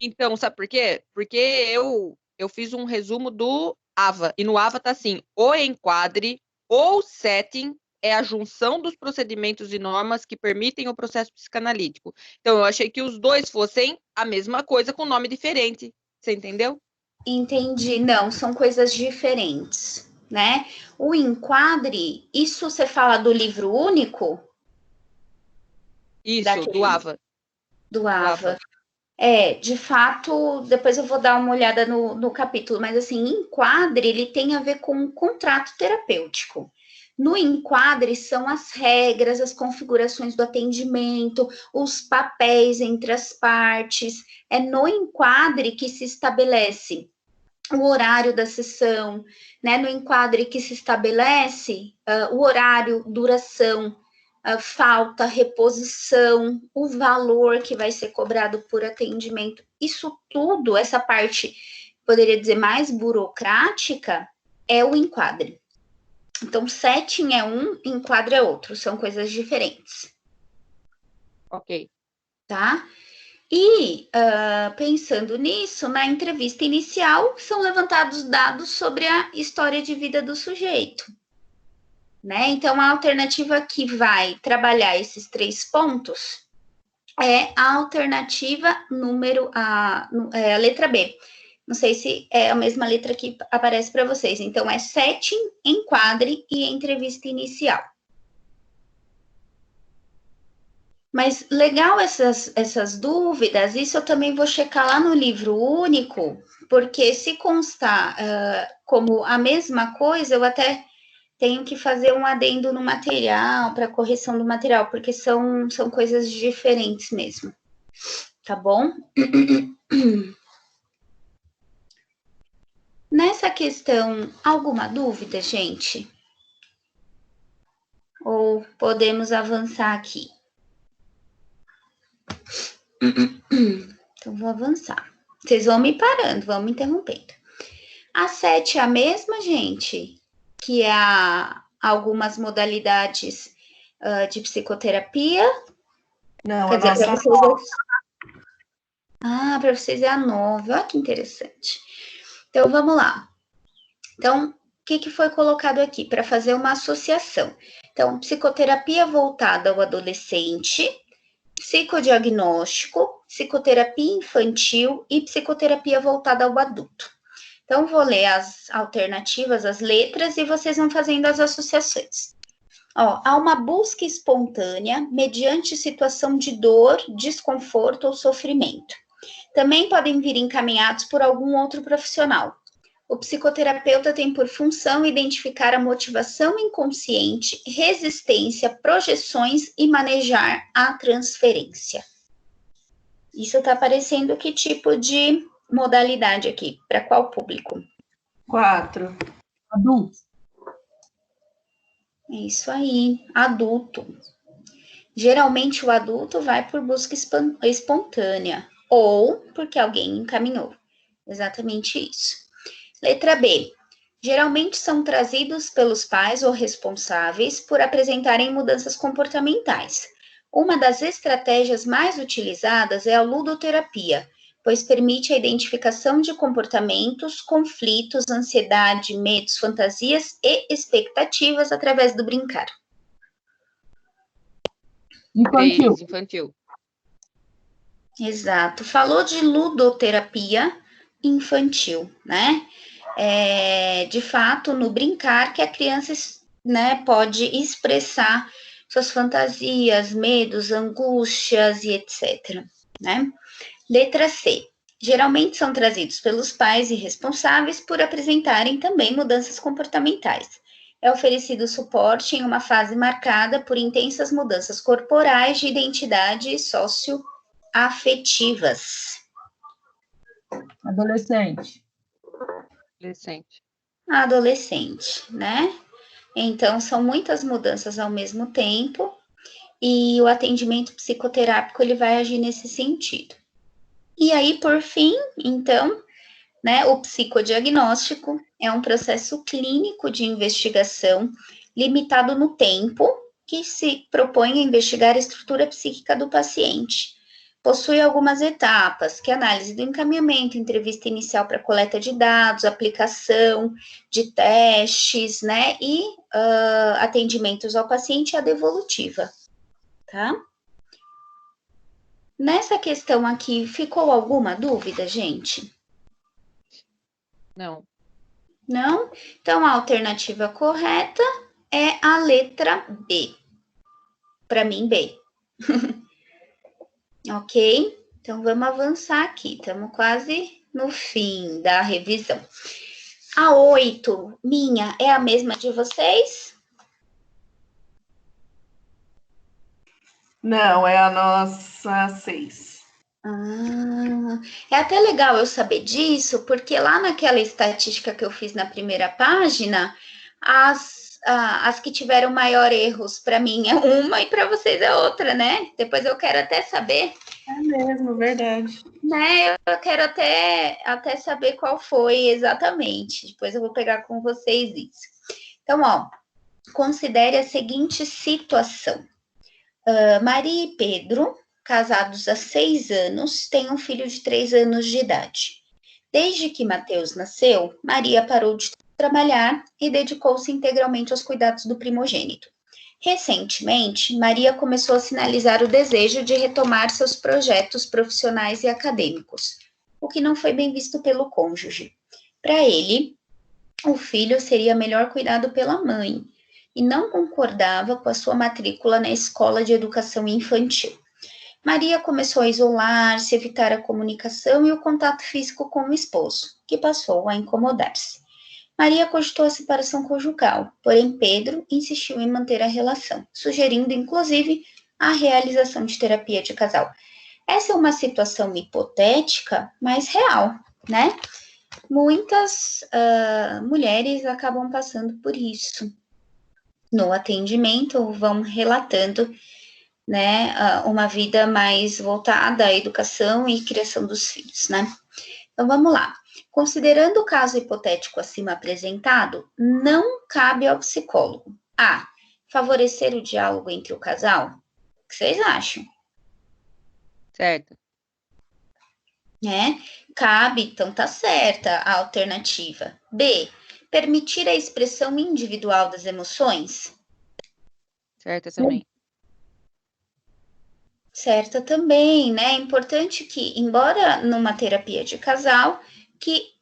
Então, sabe por quê? Porque eu fiz um resumo do AVA, e no AVA tá assim, o enquadre ou setting é a junção dos procedimentos e normas que permitem o processo psicanalítico. Então, eu achei que os dois fossem a mesma coisa com nome diferente. Você entendeu? Entendi, não, são coisas diferentes, né? O enquadre, isso você fala do livro único? Isso, do AVA. Do AVA. De fato, depois eu vou dar uma olhada no capítulo, mas assim, enquadre, ele tem a ver com um contrato terapêutico. No enquadre são as regras, as configurações do atendimento, os papéis entre as partes. É no enquadre que se estabelece o horário da sessão, né? No enquadre que se estabelece o horário, duração, falta, reposição, o valor que vai ser cobrado por atendimento. Isso tudo, essa parte, poderia dizer, mais burocrática, é o enquadre. Então, setting é um, enquadre é outro, são coisas diferentes. Ok. Tá? E, pensando nisso, na entrevista inicial, são levantados dados sobre a história de vida do sujeito. Né? Então, a alternativa que vai trabalhar esses 3 pontos é a alternativa a letra B. Não sei se é a mesma letra que aparece para vocês. Então, é setting, enquadre e entrevista inicial. Mas legal essas dúvidas, isso eu também vou checar lá no livro único, porque se constar como a mesma coisa, eu até tenho que fazer um adendo no material, para correção do material, porque são coisas diferentes mesmo. Tá bom? Nessa questão, alguma dúvida, gente? Ou podemos avançar aqui? Então, vou avançar. Vocês vão me parando, vão me interrompendo. A 7 é a mesma, gente, que há algumas modalidades de psicoterapia. Não, quer dizer, nossa... para vocês é a 9. Olha que interessante. Então, vamos lá. Então, o que foi colocado aqui? Para fazer uma associação. Então, psicoterapia voltada ao adolescente, psicodiagnóstico, psicoterapia infantil e psicoterapia voltada ao adulto. Então, vou ler as alternativas, as letras, e vocês vão fazendo as associações. Há uma busca espontânea mediante situação de dor, desconforto ou sofrimento. Também podem vir encaminhados por algum outro profissional. O psicoterapeuta tem por função identificar a motivação inconsciente, resistência, projeções e manejar a transferência. Isso está aparecendo que tipo de modalidade aqui? Para qual público? 4. Adulto. É isso aí, adulto. Geralmente o adulto vai por busca espontânea ou porque alguém encaminhou. Exatamente isso. Letra B. Geralmente são trazidos pelos pais ou responsáveis por apresentarem mudanças comportamentais. Uma das estratégias mais utilizadas é a ludoterapia, pois permite a identificação de comportamentos, conflitos, ansiedade, medos, fantasias e expectativas através do brincar. Infantil. Exato. Falou de ludoterapia infantil, né? de fato, no brincar que a criança, né, pode expressar suas fantasias, medos, angústias e etc. Né? Letra C. Geralmente são trazidos pelos pais e responsáveis por apresentarem também mudanças comportamentais. É oferecido suporte em uma fase marcada por intensas mudanças corporais de identidade socioafetivas. Adolescente. Adolescente, né? Então, são muitas mudanças ao mesmo tempo e o atendimento psicoterápico ele vai agir nesse sentido. E aí, por fim, então, né, o psicodiagnóstico é um processo clínico de investigação limitado no tempo que se propõe a investigar a estrutura psíquica do paciente. Possui algumas etapas, que é análise do encaminhamento, entrevista inicial para coleta de dados, aplicação de testes, né, e atendimentos ao paciente e a devolutiva, tá? Nessa questão aqui, ficou alguma dúvida, gente? Não. Não? Então, a alternativa correta é a letra B. Para mim, B. Ok? Então, vamos avançar aqui. Estamos quase no fim da revisão. A 8, minha, é a mesma de vocês? Não, é a nossa 6. É até legal eu saber disso, porque lá naquela estatística que eu fiz na primeira página, as que tiveram maior erros para mim é uma e para vocês é outra, né? Depois eu quero até saber. É mesmo, verdade. Né? Eu quero até saber qual foi exatamente. Depois eu vou pegar com vocês isso. Então, ó, considere a seguinte situação. Maria e Pedro, casados há 6 anos, têm um filho de 3 anos de idade. Desde que Mateus nasceu, Maria parou de trabalhar e dedicou-se integralmente aos cuidados do primogênito. Recentemente, Maria começou a sinalizar o desejo de retomar seus projetos profissionais e acadêmicos, o que não foi bem visto pelo cônjuge. Para ele, o filho seria melhor cuidado pela mãe, e não concordava com a sua matrícula na escola de educação infantil. Maria começou a isolar-se, evitar a comunicação e o contato físico com o esposo, que passou a incomodar-se. Maria cogitou a separação conjugal, porém Pedro insistiu em manter a relação, sugerindo inclusive a realização de terapia de casal. Essa é uma situação hipotética, mas real, né? Muitas mulheres acabam passando por isso. No atendimento, vão relatando, né, uma vida mais voltada à educação e criação dos filhos, né? Então, vamos lá. Considerando o caso hipotético acima apresentado, não cabe ao psicólogo A. Favorecer o diálogo entre o casal? O que vocês acham? Certo. Né? Cabe, então tá certa a alternativa. B. Permitir a expressão individual das emoções? Certa também. Certa também, né? É importante que, embora numa terapia de casal, que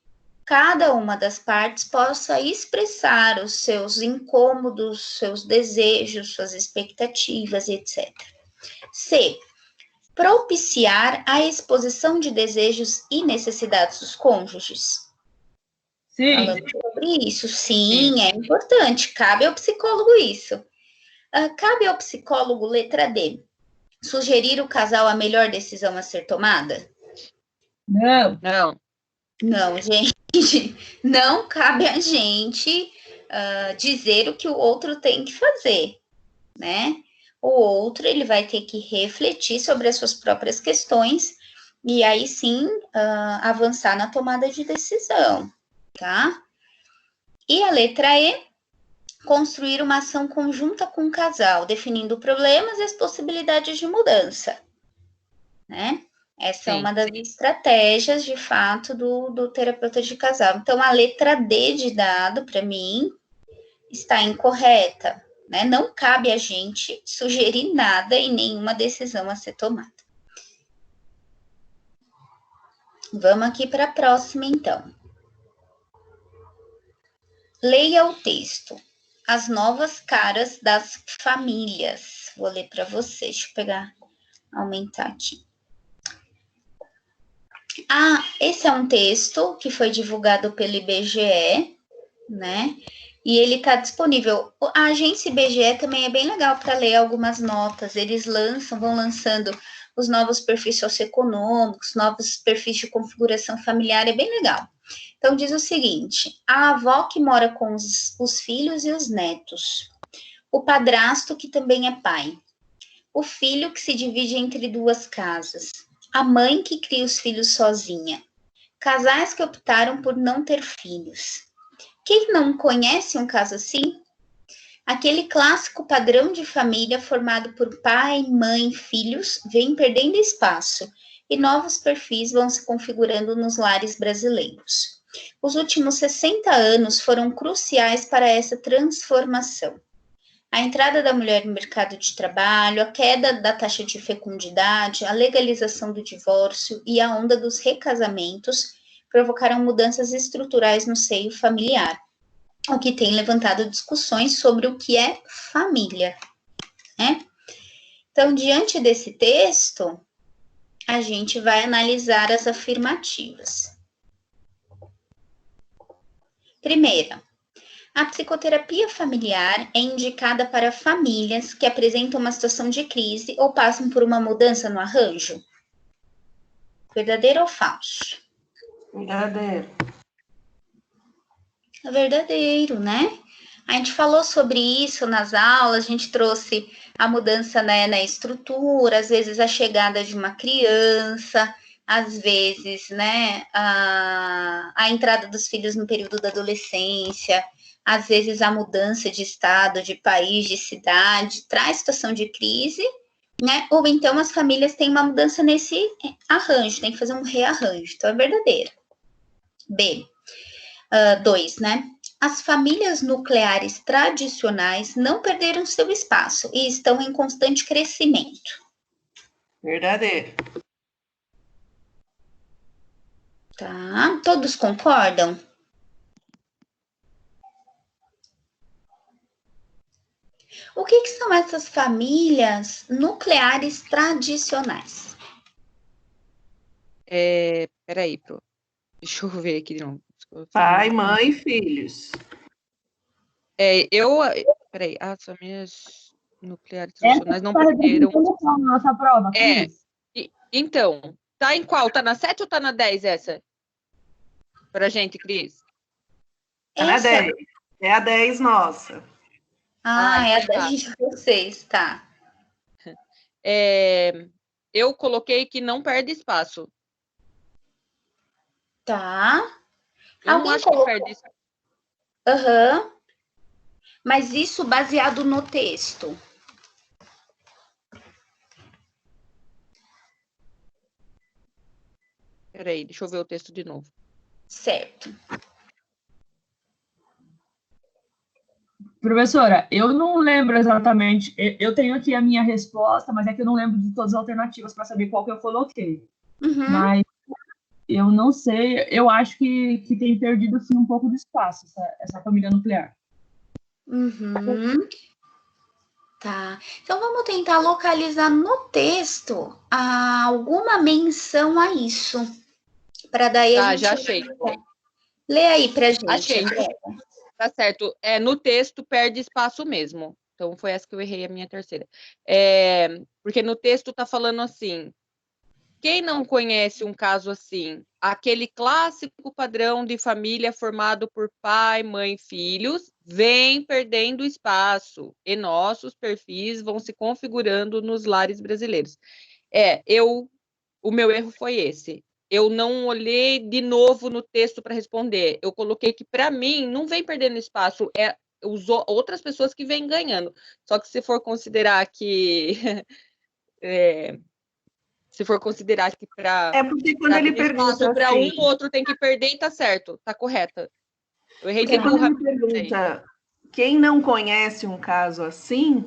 cada uma das partes possa expressar os seus incômodos, seus desejos, suas expectativas, etc. C. Propiciar a exposição de desejos e necessidades dos cônjuges. Sim. Falando sobre isso, sim, é importante. Cabe ao psicólogo isso. Cabe ao psicólogo, letra D, sugerir o casal a melhor decisão a ser tomada? Não. Não. Não, gente. Não cabe a gente dizer o que o outro tem que fazer, né? O outro, ele vai ter que refletir sobre as suas próprias questões e aí sim avançar na tomada de decisão, tá? E a letra E, construir uma ação conjunta com o casal, definindo problemas e as possibilidades de mudança, né? Essa é uma das estratégias, de fato, do terapeuta de casal. Então, a letra D de dado, para mim, está incorreta, né? Não cabe a gente sugerir nada e nenhuma decisão a ser tomada. Vamos aqui para a próxima, então. Leia o texto. As novas caras das famílias. Vou ler para vocês. Deixa eu pegar, aumentar aqui. Esse é um texto que foi divulgado pelo IBGE, né? E ele está disponível. A agência IBGE também é bem legal para ler algumas notas. Eles vão lançando os novos perfis socioeconômicos, novos perfis de configuração familiar, é bem legal. Então, diz o seguinte: a avó que mora com os filhos e os netos, o padrasto que também é pai, o filho que se divide entre duas casas, a mãe que cria os filhos sozinha, casais que optaram por não ter filhos. Quem não conhece um caso assim? Aquele clássico padrão de família formado por pai, mãe, filhos vem perdendo espaço e novos perfis vão se configurando nos lares brasileiros. Os últimos 60 anos foram cruciais para essa transformação. A entrada da mulher no mercado de trabalho, a queda da taxa de fecundidade, a legalização do divórcio e a onda dos recasamentos provocaram mudanças estruturais no seio familiar, o que tem levantado discussões sobre o que é família, né? Então, diante desse texto, a gente vai analisar as afirmativas. Primeira, a psicoterapia familiar é indicada para famílias que apresentam uma situação de crise ou passam por uma mudança no arranjo? Verdadeiro ou falso? Verdadeiro. É verdadeiro, né? A gente falou sobre isso nas aulas, a gente trouxe a mudança, né, na estrutura, às vezes a chegada de uma criança, às vezes, né, a entrada dos filhos no período da adolescência, às vezes a mudança de estado, de país, de cidade, traz situação de crise, né? Ou então as famílias têm uma mudança nesse arranjo, tem que fazer um rearranjo. Então, é verdadeiro. B. 2, né? As famílias nucleares tradicionais não perderam seu espaço e estão em constante crescimento. Verdadeiro. Tá? Todos concordam? O que são essas famílias nucleares tradicionais? Peraí, deixa eu ver aqui de novo. Pai, mãe e filhos. Peraí, as famílias nucleares tradicionais não perderam. Na nossa prova, Então, tá em qual? Tá na 7 ou tá na 10 essa? Pra gente, Cris? Tá na 10. É a 10 nossa. É a então 10 de vocês, tá. Eu coloquei que não perde espaço. Tá. Eu não acho que perde espaço. Aham. Mas isso baseado no texto. Peraí, deixa eu ver o texto de novo. Certo. Professora, eu não lembro exatamente. Eu tenho aqui a minha resposta, mas é que eu não lembro de todas as alternativas para saber qual que eu coloquei. Uhum. Mas eu não sei. Eu acho que tem perdido sim um pouco de espaço essa família nuclear. Uhum. Tá. Então vamos tentar localizar no texto alguma menção a isso. Para daí a gente. Já achei. Lê aí pra gente. Achei. Tá certo. No texto perde espaço mesmo. Então foi essa que eu errei, a minha terceira. Porque no texto tá falando assim: quem não conhece um caso assim? Aquele clássico padrão de família formado por pai, mãe, filhos, vem perdendo espaço e nossos perfis vão se configurando nos lares brasileiros. O meu erro foi esse. Eu não olhei de novo no texto para responder. Eu coloquei que, para mim, não vem perdendo espaço, outras pessoas que vêm ganhando. Só que se for considerar que... se for considerar que para... porque quando ele pergunta para assim... o outro tem que perder e tá certo, tá correta. Eu errei de quando ele pergunta quem não conhece um caso assim,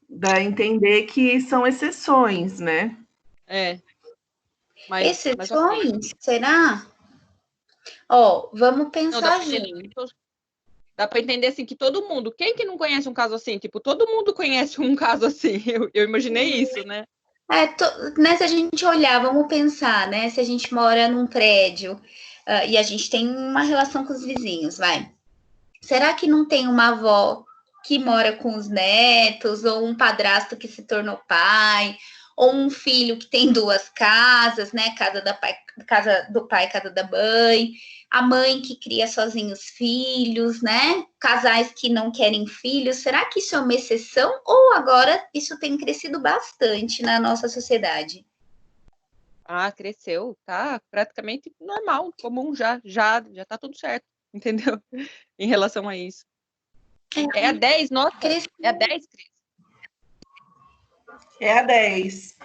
dá a entender que são exceções, né? Exceções? Será? Ó, vamos Não, pensar junto. dá para entender assim que todo mundo, quem que não conhece um caso assim? Tipo, todo mundo conhece um caso assim. Eu imaginei isso, né? Né, se a gente olhar, vamos pensar, né? Se a gente mora num prédio e a gente tem uma relação com os vizinhos, vai. Será que não tem uma avó que mora com os netos, ou um padrasto que se tornou pai, ou um filho que tem duas casas, né? Casa do pai, casa da mãe, a mãe que cria sozinho os filhos, né? Casais que não querem filhos. Será que isso é uma exceção? Ou agora isso tem crescido bastante na nossa sociedade? Ah, cresceu, tá praticamente normal, comum já tá tudo certo, entendeu? Em relação a isso. É a 10, nossa, é a 10, Cris. É a 10.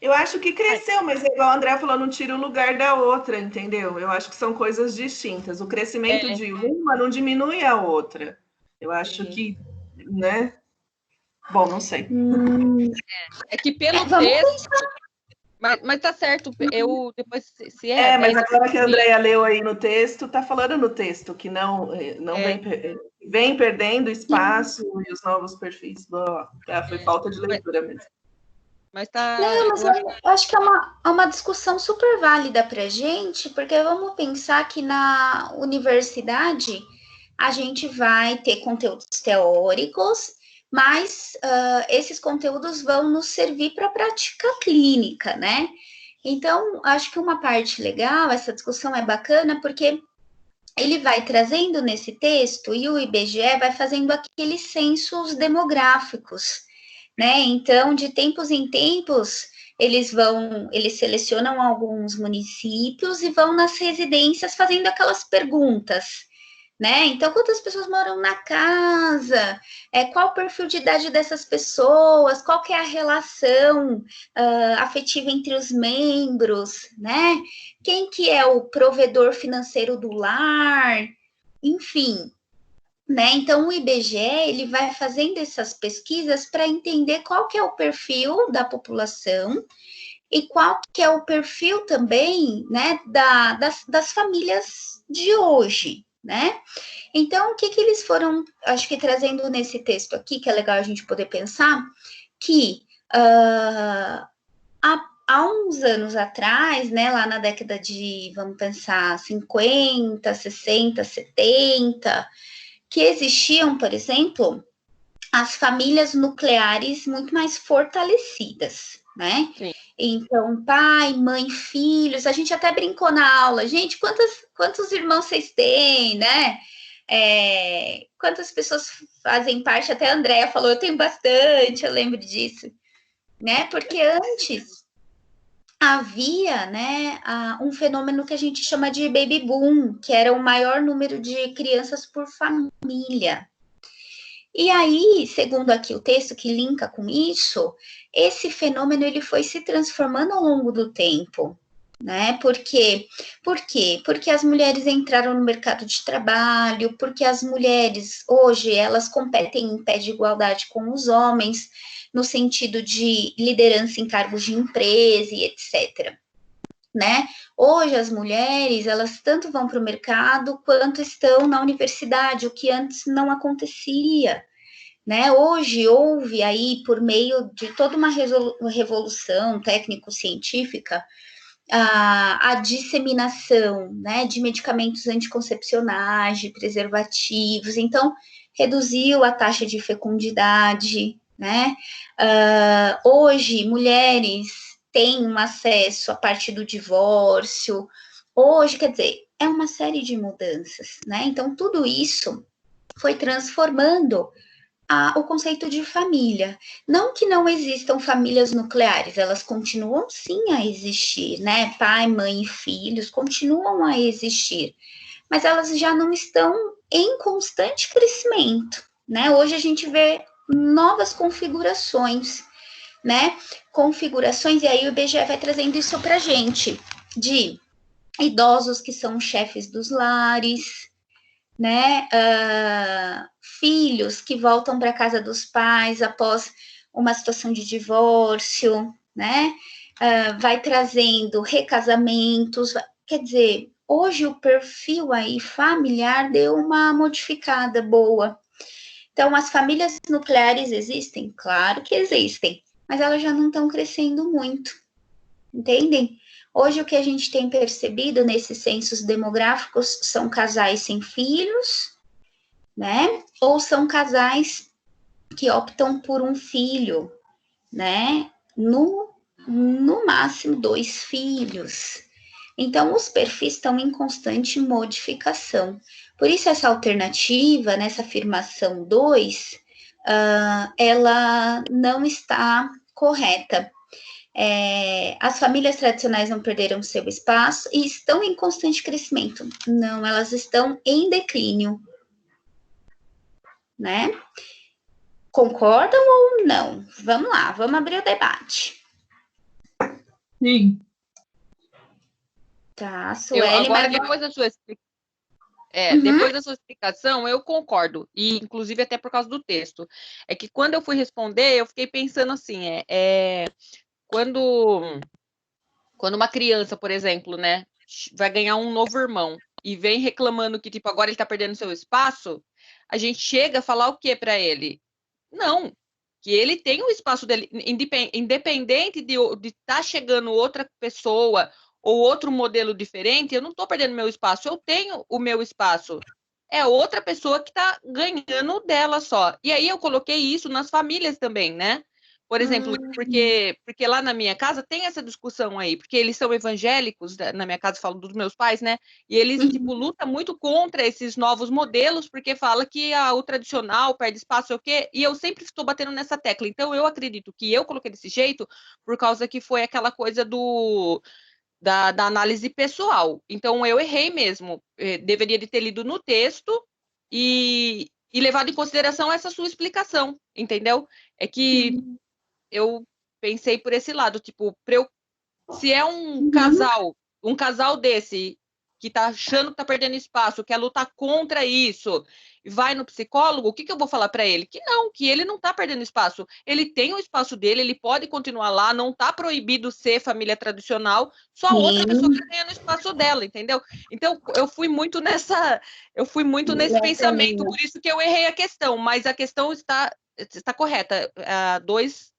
Eu acho que cresceu, mas é igual a André falou, não tira o lugar da outra, entendeu? Eu acho que são coisas distintas. O crescimento de uma não diminui a outra. Eu acho que, né? Bom, não sei. É que pelo Vamos texto, pensar. mas tá certo, eu depois, se é a Mas 10, agora que a Andrea leu aí no texto, tá falando no texto que não vem perdendo espaço e os novos perfis. Foi falta de leitura mesmo. mas tá. Não, mas eu acho que é uma discussão super válida para a gente, porque vamos pensar que na universidade a gente vai ter conteúdos teóricos, mas esses conteúdos vão nos servir para a prática clínica, né? Então, acho que uma parte legal, essa discussão é bacana, porque ele vai trazendo nesse texto e o IBGE vai fazendo aqueles censos demográficos, né? Então, de tempos em tempos, eles selecionam alguns municípios e vão nas residências fazendo aquelas perguntas, né? Então, quantas pessoas moram na casa? Qual o perfil de idade dessas pessoas? Qual que é a relação afetiva entre os membros, né? Quem que é o provedor financeiro do lar? Enfim, né? Então, o IBGE ele vai fazendo essas pesquisas para entender qual que é o perfil da população e qual que é o perfil também, né, das famílias de hoje, né? Então, o que eles foram, acho que trazendo nesse texto aqui, que é legal a gente poder pensar, que há uns anos atrás, né, lá na década de, vamos pensar, 50, 60, 70, que existiam, por exemplo, as famílias nucleares muito mais fortalecidas, né? Sim. Então, pai, mãe, filhos, a gente até brincou na aula, gente, quantos irmãos vocês têm, né? Quantas pessoas fazem parte, até a Andrea falou, eu tenho bastante, eu lembro disso, né? Porque antes havia, né, um fenômeno que a gente chama de baby boom, que era o maior número de crianças por família. E aí, segundo aqui o texto que linka com isso, esse fenômeno ele foi se transformando ao longo do tempo, né? Por quê? Porque as mulheres entraram no mercado de trabalho, porque as mulheres hoje elas competem em pé de igualdade com os homens, no sentido de liderança em cargos de empresa e etc. Né? Hoje as mulheres elas tanto vão para o mercado quanto estão na universidade, o que antes não acontecia. Né? Hoje houve aí, por meio de toda uma revolução técnico-científica, a disseminação, né, de medicamentos anticoncepcionais, de preservativos, então reduziu a taxa de fecundidade, né? Hoje, mulheres têm um acesso a partir do divórcio. Hoje, quer dizer, é uma série de mudanças, né? Então, tudo isso foi transformando o conceito de família. Não que não existam famílias nucleares, elas continuam sim a existir, né? Pai, mãe e filhos continuam a existir, mas elas já não estão em constante crescimento, né? Hoje a gente vê novas configurações, né? Configurações, e aí o IBGE vai trazendo isso para a gente, de idosos que são chefes dos lares, né? Filhos que voltam para a casa dos pais após uma situação de divórcio, né? Vai trazendo recasamentos, quer dizer, hoje o perfil aí familiar deu uma modificada boa. Então, as famílias nucleares existem? Claro que existem, mas elas já não estão crescendo muito, entendem? Hoje, o que a gente tem percebido nesses censos demográficos são casais sem filhos, né? Ou são casais que optam por um filho, né? No máximo 2 filhos. Então, os perfis estão em constante modificação. Por isso, essa alternativa, nessa afirmação 2, ela não está correta. As famílias tradicionais não perderam seu espaço e estão em constante crescimento. Não, elas estão em declínio, né? Concordam ou não? Vamos lá, vamos abrir o debate. Sim. Tá, Sueli, Agora, mas... depois da sua explicação, Uhum. depois da sua explicação, eu concordo, e inclusive até por causa do texto. É que quando eu fui responder, eu fiquei pensando assim, quando uma criança, por exemplo, né, vai ganhar um novo irmão e vem reclamando que, tipo, agora ele tá perdendo seu espaço, a gente chega a falar o quê para ele? Não, que ele tem o espaço dele, independente de estar chegando outra pessoa ou outro modelo diferente, eu não estou perdendo meu espaço, eu tenho o meu espaço. É outra pessoa que está ganhando dela só. E aí eu coloquei isso nas famílias também, né? Por exemplo, porque lá na minha casa tem essa discussão aí, porque eles são evangélicos, na minha casa falo dos meus pais, né? E eles, tipo, lutam muito contra esses novos modelos, porque fala que o tradicional perde espaço, o quê? E eu sempre estou batendo nessa tecla. Então, eu acredito que eu coloquei desse jeito por causa que foi aquela coisa da análise pessoal. Então, eu errei mesmo. Deveria de ter lido no texto e levado em consideração essa sua explicação, entendeu? É que eu pensei por esse lado, tipo, se é um casal desse que tá achando que tá perdendo espaço, quer lutar contra isso, e vai no psicólogo, o que eu vou falar para ele? Que ele não tá perdendo espaço. Ele tem o espaço dele, ele pode continuar lá, não tá proibido ser família tradicional, só outra pessoa que tá ganhando espaço dela, entendeu? Então, eu fui muito nesse pensamento, por isso que eu errei a questão, mas a questão está correta. A 2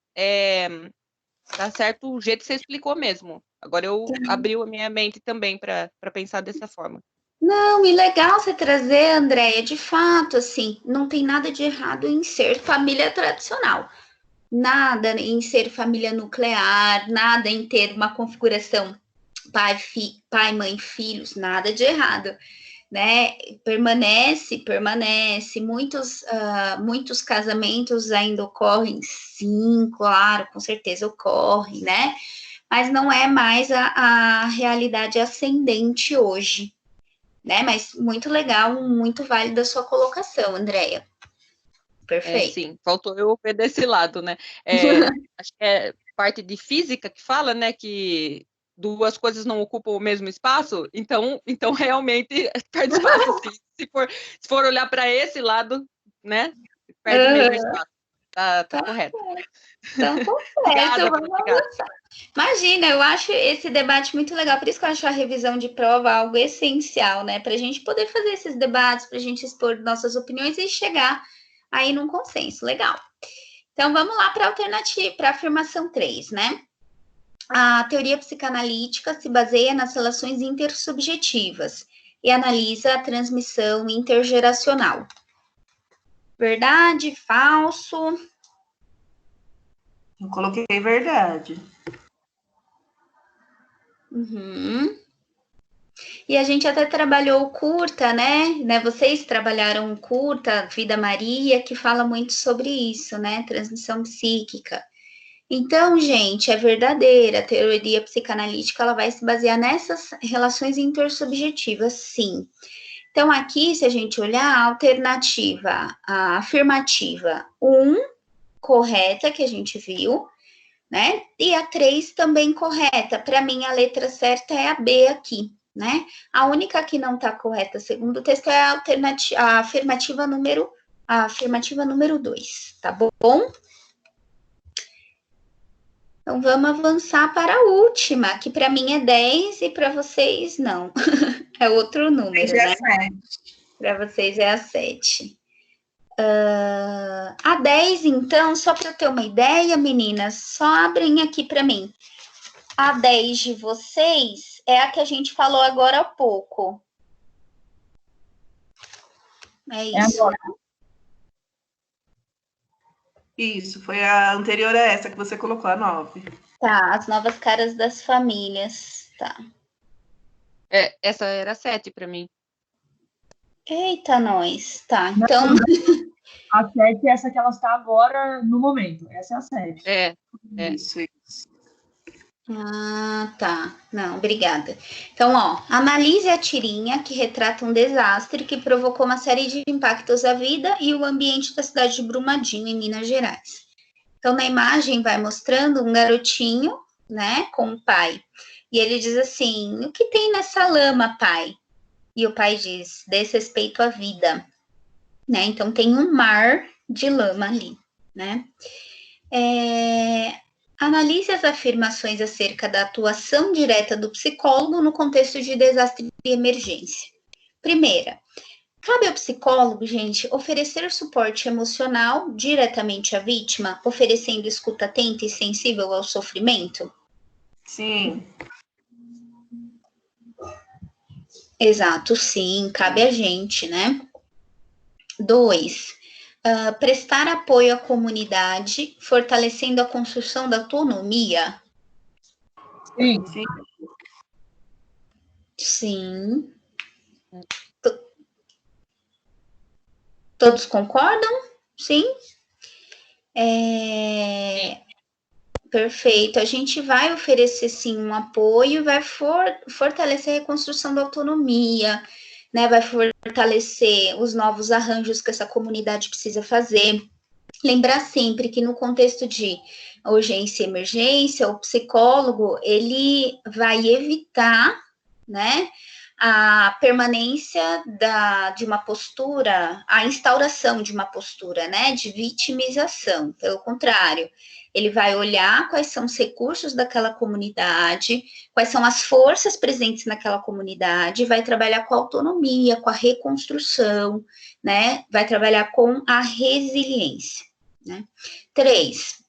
tá certo o jeito que você explicou mesmo. Agora eu abri a minha mente também para pensar dessa forma. Não, e legal você trazer, Andréia, de fato, assim, não tem nada de errado em ser família tradicional. Nada em ser família nuclear, nada em ter uma configuração pai, mãe, filhos, nada de errado, né? Permanece. Muitos casamentos ainda ocorrem, sim, claro, com certeza ocorre, né? Mas não é mais a realidade ascendente hoje, né? Mas muito legal, muito válida a sua colocação, Andréia. Perfeito. Sim, faltou eu ver desse lado, né? Acho que é parte de física que fala, né, que duas coisas não ocupam o mesmo espaço, então realmente perde espaço, sim. Se for olhar para esse lado, né, perde mesmo espaço. Tá correto. Então, tá certo. Vamos avançar. Imagina, eu acho esse debate muito legal, por isso que eu acho a revisão de prova algo essencial, né? Para a gente poder fazer esses debates, para a gente expor nossas opiniões e chegar aí num consenso. Legal. Então, vamos lá para a alternativa, para a afirmação 3, né? A teoria psicanalítica se baseia nas relações intersubjetivas e analisa a transmissão intergeracional. Verdade? Falso? Eu coloquei verdade. E a gente até trabalhou curta, né? Vocês trabalharam curta, Vida Maria, que fala muito sobre isso, né? Transmissão psíquica. Então, gente, é verdadeira. A teoria psicanalítica ela vai se basear nessas relações intersubjetivas, sim. Então, aqui, se a gente olhar a alternativa, a afirmativa 1, correta, que a gente viu, né? E a 3 também correta. Para mim, a letra certa é a B aqui, né? A única que não está correta, segundo o texto, é a afirmativa número 2, tá bom? Então, vamos avançar para a última, que para mim é 10 e para vocês não. É outro número, É né? 7. Para vocês é a 7. A 10, então, só para ter uma ideia, meninas, só abrem aqui para mim. A 10 de vocês é a que a gente falou agora há pouco. É isso, agora. né? Isso, foi a anterior a essa que você colocou, a 9. Tá, as novas caras das famílias. Tá. Essa era 7 para mim. Eita, nós. Tá, então. A 7 é essa que ela está agora no momento. Essa é a 7. É. Isso. Ah, tá. Não, obrigada. Então, ó, analise a tirinha que retrata um desastre que provocou uma série de impactos à vida e o ambiente da cidade de Brumadinho, em Minas Gerais. Então, na imagem vai mostrando um garotinho, né, com o pai. E ele diz assim: o que tem nessa lama, pai? E o pai diz: desrespeito à vida. Né? Então, tem um mar de lama ali, né? Analise as afirmações acerca da atuação direta do psicólogo no contexto de desastre e emergência. Primeira, cabe ao psicólogo, gente, oferecer suporte emocional diretamente à vítima, oferecendo escuta atenta e sensível ao sofrimento? Sim. Exato, sim, cabe a gente, né? 2. Prestar apoio à comunidade, fortalecendo a construção da autonomia? Sim. Sim. Todos concordam? Sim? Perfeito. A gente vai oferecer, sim, um apoio, vai fortalecer a reconstrução da autonomia, né? Vai fortalecer os novos arranjos que essa comunidade precisa fazer. Lembrar sempre que no contexto de urgência e emergência, o psicólogo, ele vai evitar, né, a permanência de uma postura, a instauração de uma postura, né, de vitimização. Pelo contrário, ele vai olhar quais são os recursos daquela comunidade, quais são as forças presentes naquela comunidade, vai trabalhar com a autonomia, com a reconstrução, né, vai trabalhar com a resiliência. Né? 3.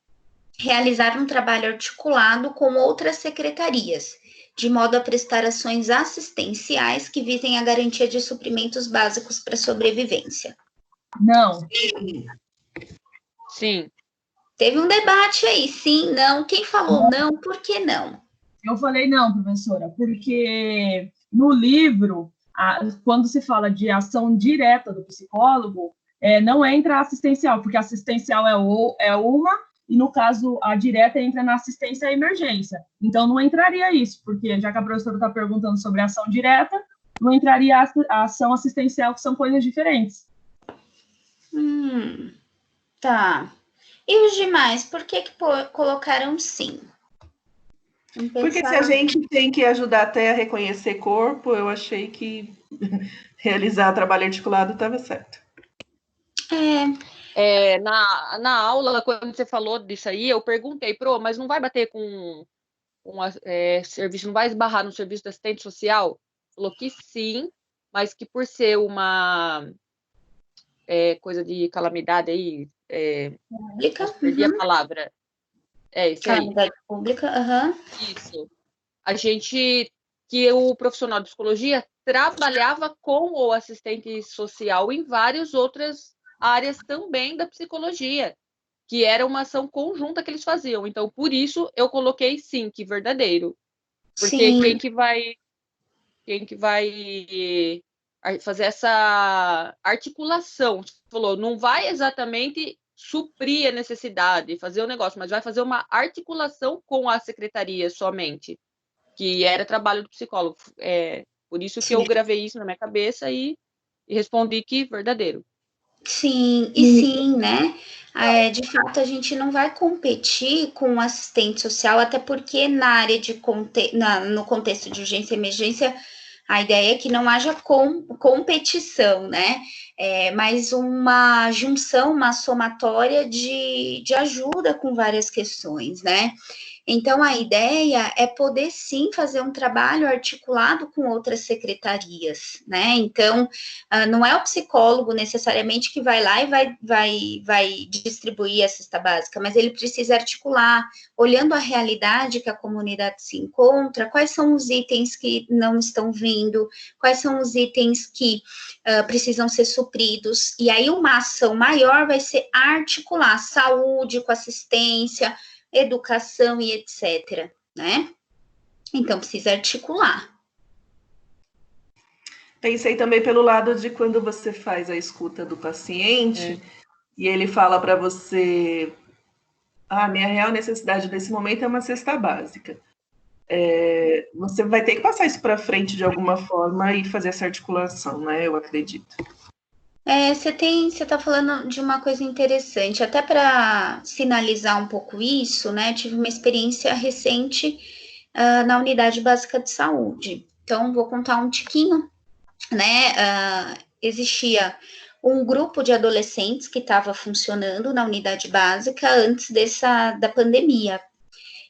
Realizar um trabalho articulado com outras secretarias, de modo a prestar ações assistenciais que visem a garantia de suprimentos básicos para a sobrevivência. Não. Sim. Teve um debate aí, sim, não. Quem falou não, por que não? Eu falei não, professora, porque no livro, quando se fala de ação direta do psicólogo, não entra assistencial, porque assistencial é uma, e no caso a direta entra na assistência à emergência. Então não entraria isso, porque já que a professora está perguntando sobre a ação direta, não entraria a ação assistencial, que são coisas diferentes. Tá. E os demais, por que colocaram sim? Porque se a gente tem que ajudar até a reconhecer corpo, eu achei que realizar trabalho articulado estava certo. Na aula, quando você falou disso aí, eu perguntei, mas não vai bater com serviço, não vai esbarrar no serviço de assistente social? Falou que sim, mas que por ser uma coisa de calamidade aí, pública, perdi a palavra. Isso aí. Calamidade pública, Isso. Que o profissional de psicologia trabalhava com o assistente social em várias outras áreas também da psicologia, que era uma ação conjunta que eles faziam. Então, por isso, eu coloquei sim, que verdadeiro. Porque sim. quem que vai fazer essa articulação? Você falou, não vai exatamente suprir a necessidade, fazer o negócio, mas vai fazer uma articulação com a secretaria somente, que era trabalho do psicólogo. Por isso que eu gravei isso na minha cabeça e respondi que verdadeiro. Sim, né? De fato, a gente não vai competir com o assistente social, até porque na área no contexto de urgência e emergência, a ideia é que não haja competição, né? Mas uma junção, uma somatória de ajuda com várias questões, né? Então, a ideia é poder, sim, fazer um trabalho articulado com outras secretarias, né? Então, não é o psicólogo necessariamente que vai lá e vai distribuir a cesta básica, mas ele precisa articular, olhando a realidade que a comunidade se encontra, quais são os itens que não estão vindo, quais são os itens que precisam ser supridos, e aí uma ação maior vai ser articular saúde com assistência, educação e etc, né? Então, precisa articular. Pensei também pelo lado de quando você faz a escuta do paciente e ele fala para você: minha real necessidade nesse momento é uma cesta básica. Você vai ter que passar isso para frente de alguma forma e fazer essa articulação, né? Eu acredito. Você está falando de uma coisa interessante, até para sinalizar um pouco isso, né? Tive uma experiência recente na unidade básica de saúde. Então, vou contar um tiquinho, né? Existia um grupo de adolescentes que estava funcionando na unidade básica antes da pandemia.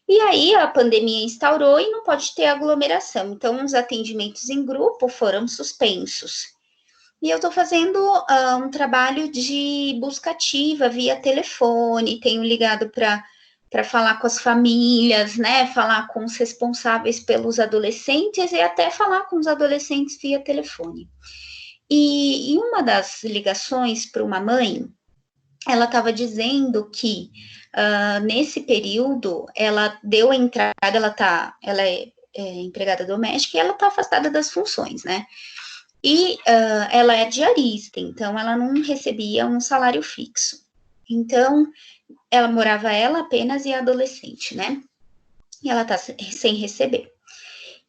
E aí a pandemia instaurou e não pode ter aglomeração. Então, os atendimentos em grupo foram suspensos. E eu estou fazendo um trabalho de busca ativa via telefone, tenho ligado para falar com as famílias, né? Falar com os responsáveis pelos adolescentes e até falar com os adolescentes via telefone. E uma das ligações para uma mãe, ela estava dizendo que nesse período ela deu a entrada, ela é empregada doméstica e ela está afastada das funções, né? E ela é diarista, então ela não recebia um salário fixo. Então, ela morava apenas e a adolescente, né? E ela tá sem receber.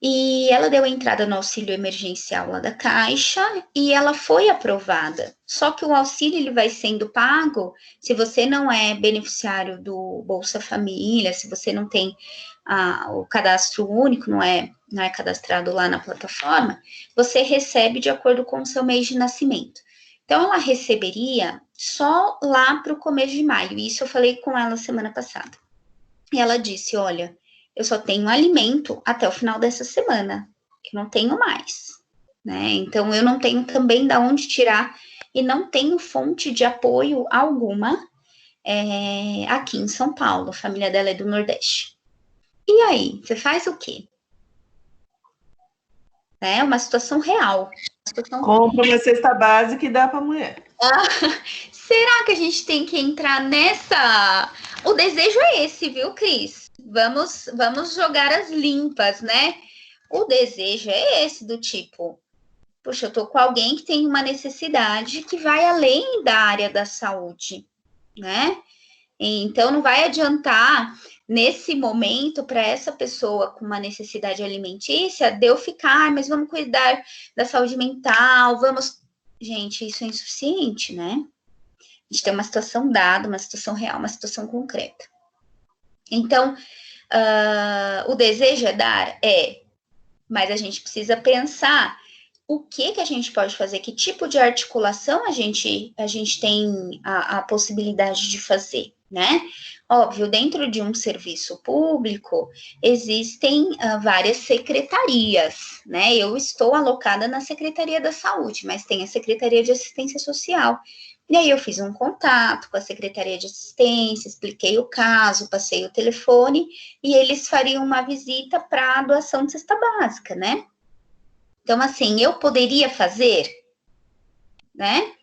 E ela deu entrada no auxílio emergencial lá da Caixa e ela foi aprovada. Só que o auxílio ele vai sendo pago se você não é beneficiário do Bolsa Família, se você não tem o cadastro único, não é cadastrado lá na plataforma, você recebe de acordo com o seu mês de nascimento. Então, ela receberia só lá para o começo de maio. Isso eu falei com ela semana passada. E ela disse, olha, eu só tenho alimento até o final dessa semana, que não tenho mais, né? Então, eu não tenho também de onde tirar e não tenho fonte de apoio alguma aqui em São Paulo. A família dela é do Nordeste. E aí, você faz o quê? É uma situação real. Compra uma cesta básica e dá para a mulher. Será que a gente tem que entrar nessa? O desejo é esse, viu, Cris? Vamos jogar as limpas, né? O desejo é esse, do tipo, poxa, eu tô com alguém que tem uma necessidade que vai além da área da saúde, né? Então, não vai adiantar, nesse momento, para essa pessoa com uma necessidade alimentícia, de eu ficar, mas vamos cuidar da saúde mental, vamos... Gente, isso é insuficiente, né? A gente tem uma situação dada, uma situação real, uma situação concreta. Então, o desejo é dar? Mas a gente precisa pensar o que a gente pode fazer, que tipo de articulação a gente tem a possibilidade de fazer, né? Óbvio, dentro de um serviço público, existem várias secretarias, né? Eu estou alocada na Secretaria da Saúde, mas tem a Secretaria de Assistência Social. E aí eu fiz um contato com a Secretaria de Assistência, expliquei o caso, passei o telefone, e eles fariam uma visita para a doação de cesta básica, né? Então, assim, eu poderia fazer, né?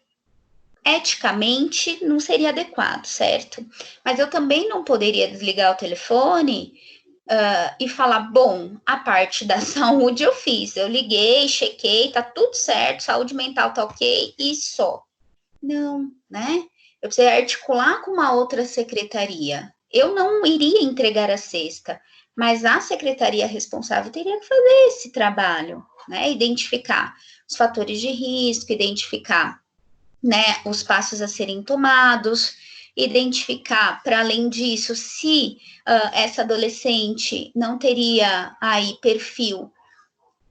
Eticamente, não seria adequado, certo? Mas eu também não poderia desligar o telefone e falar, bom, a parte da saúde eu fiz. Eu liguei, chequei, tá tudo certo, saúde mental tá ok, e só. Não, né? Eu preciso articular com uma outra secretaria. Eu não iria entregar a cesta, mas a secretaria responsável teria que fazer esse trabalho, né? Identificar os fatores de risco, identificar, né, os passos a serem tomados, identificar, para além disso, se essa adolescente não teria aí perfil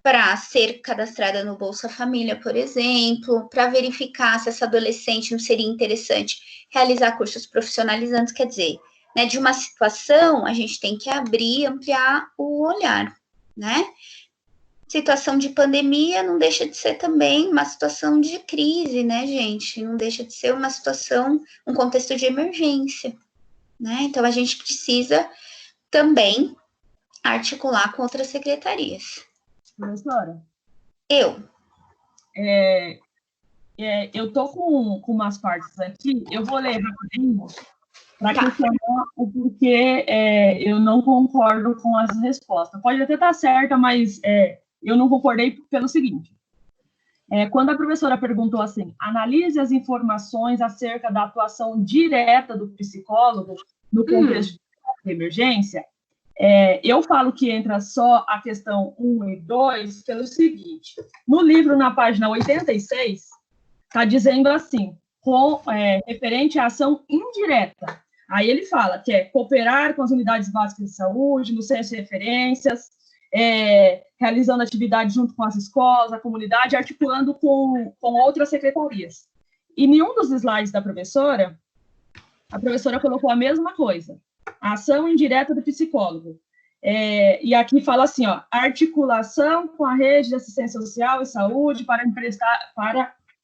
para ser cadastrada no Bolsa Família, por exemplo, para verificar se essa adolescente não seria interessante realizar cursos profissionalizantes, quer dizer, né, de uma situação, a gente tem que abrir, ampliar o olhar, né? Situação de pandemia não deixa de ser também uma situação de crise, né, gente? Não deixa de ser uma situação, um contexto de emergência, né? Então, a gente precisa também articular com outras secretarias. Professora? Eu tô com umas partes aqui, eu vou ler rapidinho para questionar o porquê eu não concordo com as respostas. Pode até estar certa, mas eu não concordei pelo seguinte. Quando a professora perguntou assim, analise as informações acerca da atuação direta do psicólogo no contexto de emergência, eu falo que entra só a questão 1 e 2 pelo seguinte, no livro, na página 86, está dizendo assim, referente à ação indireta. Aí ele fala que é cooperar com as unidades básicas de saúde, no centro de referências, realizando atividades junto com as escolas, a comunidade, articulando com outras secretarias. E nenhum dos slides da professora, a professora colocou a mesma coisa, a ação indireta do psicólogo. E aqui fala assim, ó, articulação com a rede de assistência social e saúde para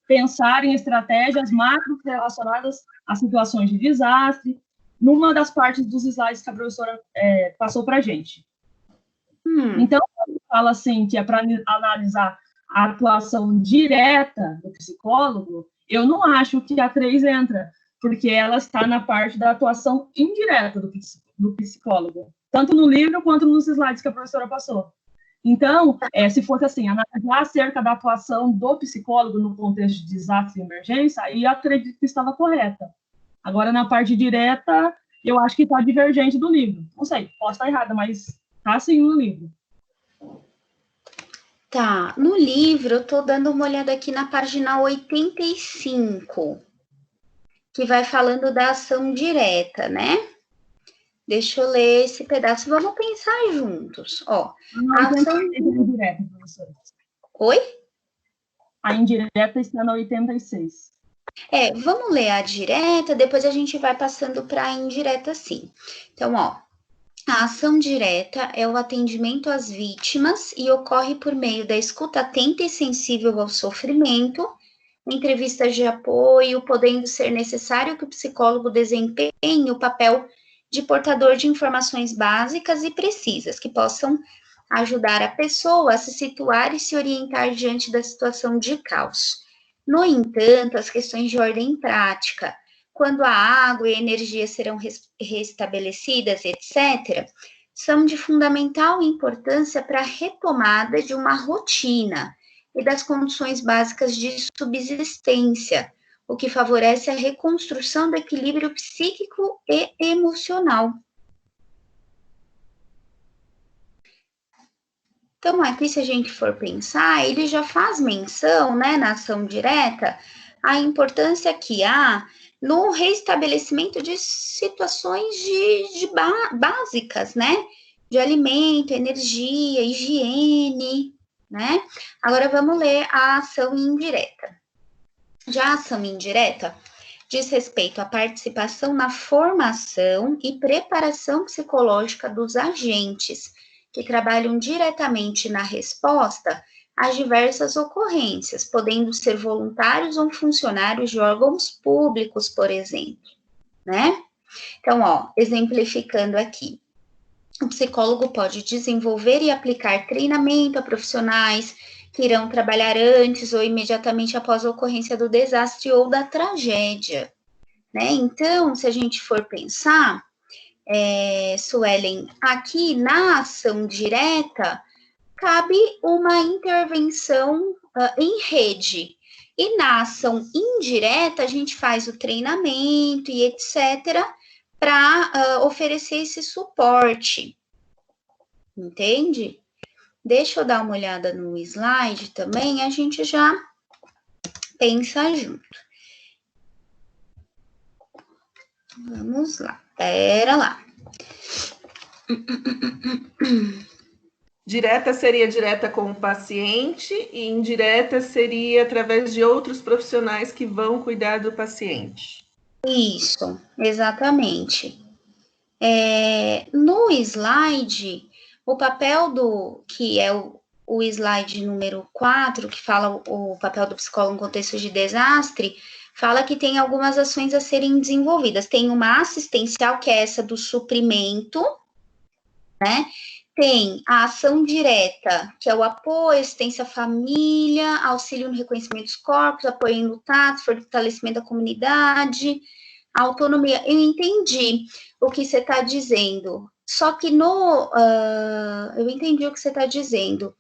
pensar em estratégias macro relacionadas a situações de desastre, numa das partes dos slides que a professora passou para a gente. Então, quando fala assim, que é para analisar a atuação direta do psicólogo, eu não acho que a 3 entra, porque ela está na parte da atuação indireta do psicólogo, tanto no livro quanto nos slides que a professora passou. Então, se fosse assim, analisar acerca da atuação do psicólogo no contexto de desastre e emergência, aí eu acredito que estava correta. Agora, na parte direta, eu acho que está divergente do livro. Não sei, posso estar errada, mas está assim no livro. Tá, no livro, eu estou dando uma olhada aqui na página 85, que vai falando da ação direta, né? Deixa eu ler esse pedaço, vamos pensar juntos. Ó, a ação indireta, professora. Oi? A indireta está na 86. Vamos ler a direta, depois a gente vai passando para a indireta, sim. Então, ó, a ação direta é o atendimento às vítimas e ocorre por meio da escuta atenta e sensível ao sofrimento, entrevistas de apoio, podendo ser necessário que o psicólogo desempenhe o papel de portador de informações básicas e precisas que possam ajudar a pessoa a se situar e se orientar diante da situação de caos. No entanto, as questões de ordem prática, quando a água e a energia serão restabelecidas, etc., são de fundamental importância para a retomada de uma rotina e das condições básicas de subsistência, o que favorece a reconstrução do equilíbrio psíquico e emocional. Então, aqui, se a gente for pensar, ele já faz menção, né, na ação direta, a importância que há no restabelecimento de situações básicas, né, de alimento, energia, higiene, né? Agora, vamos ler a ação indireta. Já a ação indireta diz respeito à participação na formação e preparação psicológica dos agentes que trabalham diretamente na resposta às diversas ocorrências, podendo ser voluntários ou funcionários de órgãos públicos, por exemplo, né? Então, ó, exemplificando aqui, o psicólogo pode desenvolver e aplicar treinamento a profissionais que irão trabalhar antes ou imediatamente após a ocorrência do desastre ou da tragédia, né? Então, se a gente for pensar, Suelen, aqui na ação direta, cabe uma intervenção em rede. E na ação indireta, a gente faz o treinamento e etc., para oferecer esse suporte. Entende? Deixa eu dar uma olhada no slide também, a gente já pensa junto. Vamos lá. Pera lá. Direta seria direta com o paciente e indireta seria através de outros profissionais que vão cuidar do paciente. Isso, exatamente. No slide, o papel que é o slide número 4, que fala o papel do psicólogo em contexto de desastre, fala que tem algumas ações a serem desenvolvidas. Tem uma assistencial, que é essa do suprimento, né? Tem a ação direta, que é o apoio, assistência à família, auxílio no reconhecimento dos corpos, apoio em lutar, fortalecimento da comunidade, autonomia. Eu entendi o que você está dizendo, só que eu entendi o que você está dizendo.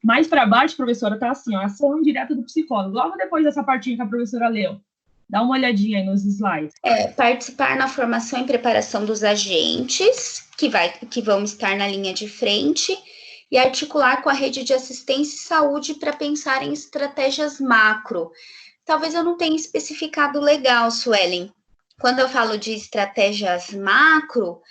Mais para baixo, professora, tá assim, ó, ação direta do psicólogo. Logo depois dessa partinha que a professora leu. Dá uma olhadinha aí nos slides. Participar na formação e preparação dos agentes, que vão estar na linha de frente, e articular com a rede de assistência e saúde para pensar em estratégias macro. Talvez eu não tenha especificado legal, Suelen. Quando eu falo de estratégias macro,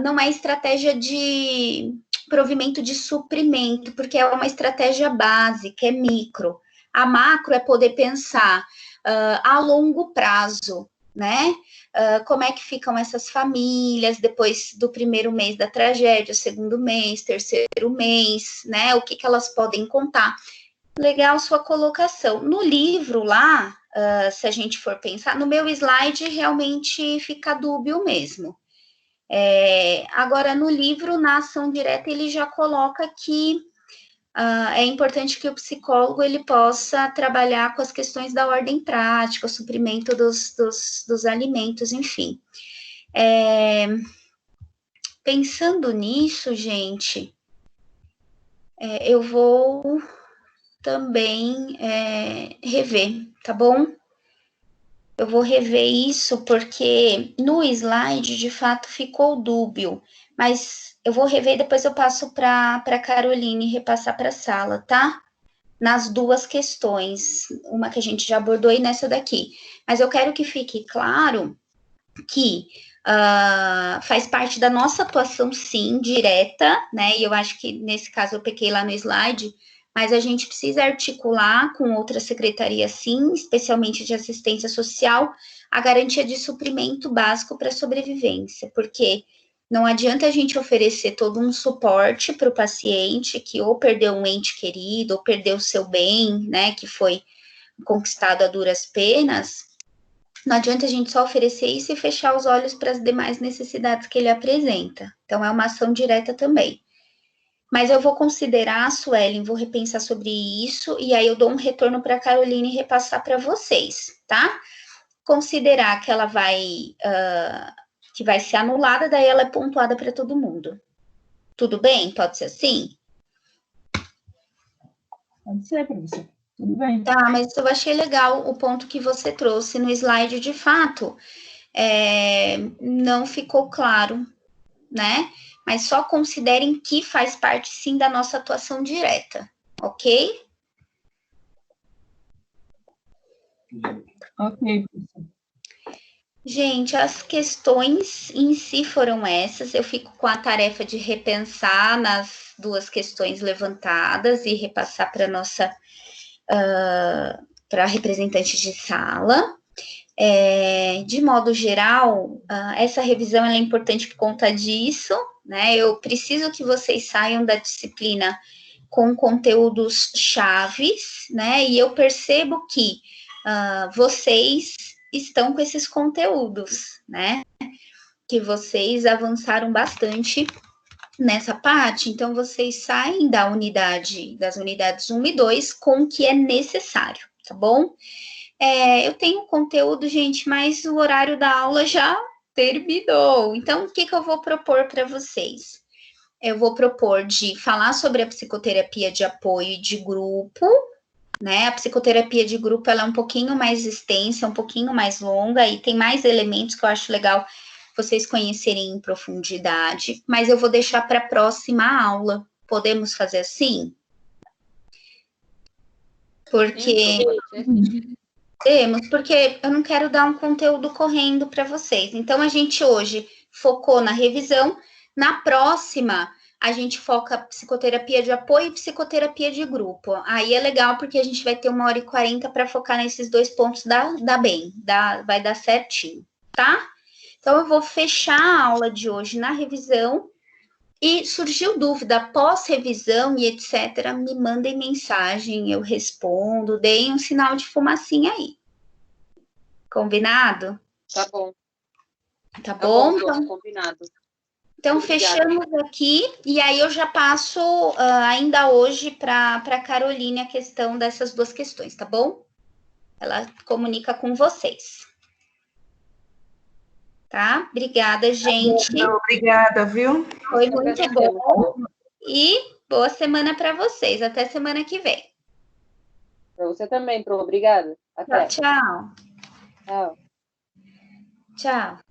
não é estratégia de provimento de suprimento, porque é uma estratégia básica, é micro. A macro é poder pensar a longo prazo, né? Como é que ficam essas famílias depois do primeiro mês da tragédia, segundo mês, terceiro mês, né? O que elas podem contar. Legal sua colocação. No livro lá, se a gente for pensar, no meu slide realmente fica dúbio mesmo. Agora, no livro, na ação direta, ele já coloca que é importante que o psicólogo ele possa trabalhar com as questões da ordem prática, o suprimento dos alimentos, enfim. Pensando nisso, gente, eu vou também rever, tá bom? Eu vou rever isso porque no slide, de fato, ficou dúbio, mas eu vou rever e depois eu passo para a Caroline repassar para a sala, tá? Nas duas questões, uma que a gente já abordou e nessa daqui. Mas eu quero que fique claro que faz parte da nossa atuação, sim, direta, né? E eu acho que nesse caso eu pequei lá no slide, mas a gente precisa articular com outras secretarias, sim, especialmente de assistência social, a garantia de suprimento básico para a sobrevivência, porque não adianta a gente oferecer todo um suporte para o paciente que ou perdeu um ente querido, ou perdeu o seu bem, né, que foi conquistado a duras penas. Não adianta a gente só oferecer isso e fechar os olhos para as demais necessidades que ele apresenta. Então, é uma ação direta também. Mas eu vou considerar, Suelen, vou repensar sobre isso, e aí eu dou um retorno para a Caroline e repassar para vocês, tá? Considerar que ela que vai ser anulada, daí ela é pontuada para todo mundo. Tudo bem? Pode ser assim? Pode ser, professor. Tudo bem. Tá, mas eu achei legal o ponto que você trouxe no slide, de fato, não ficou claro, né? Mas só considerem que faz parte, sim, da nossa atuação direta, ok? Ok, professor. Gente, as questões em si foram essas. Eu fico com a tarefa de repensar nas duas questões levantadas e repassar para nossa para representante de sala. De modo geral, essa revisão é importante por conta disso, né? Eu preciso que vocês saiam da disciplina com conteúdos chaves, né? E eu percebo que vocês estão com esses conteúdos, né? Que vocês avançaram bastante nessa parte, então vocês saem das unidades 1 e 2 com o que é necessário, tá bom? Eu tenho conteúdo, gente, mas o horário da aula já terminou. Então, o que eu vou propor para vocês? Eu vou propor de falar sobre a psicoterapia de apoio e de grupo, né? A psicoterapia de grupo, ela é um pouquinho mais extensa, um pouquinho mais longa, e tem mais elementos que eu acho legal vocês conhecerem em profundidade, mas eu vou deixar para a próxima aula. Podemos fazer assim? Porque eu não quero dar um conteúdo correndo para vocês. Então, a gente hoje focou na revisão. Na próxima, a gente foca psicoterapia de apoio e psicoterapia de grupo. Aí é legal, porque a gente vai ter 1h40 para focar nesses dois pontos, vai dar certinho, tá? Então, eu vou fechar a aula de hoje na revisão e surgiu dúvida pós-revisão e etc., me mandem mensagem, eu respondo, deem um sinal de fumacinha aí. Combinado? Tá bom. Tá bom? Então, combinado. Então, Obrigada. fechamos aqui, e aí eu já passo ainda hoje para a Caroline a questão dessas duas questões, tá bom? Ela comunica com vocês. Tá? Obrigada, gente. Obrigada, viu? Foi muito bom. E boa semana para vocês. Até semana que vem. Para você também, Pro. Obrigada. Até. Tchau. Tchau. Tchau.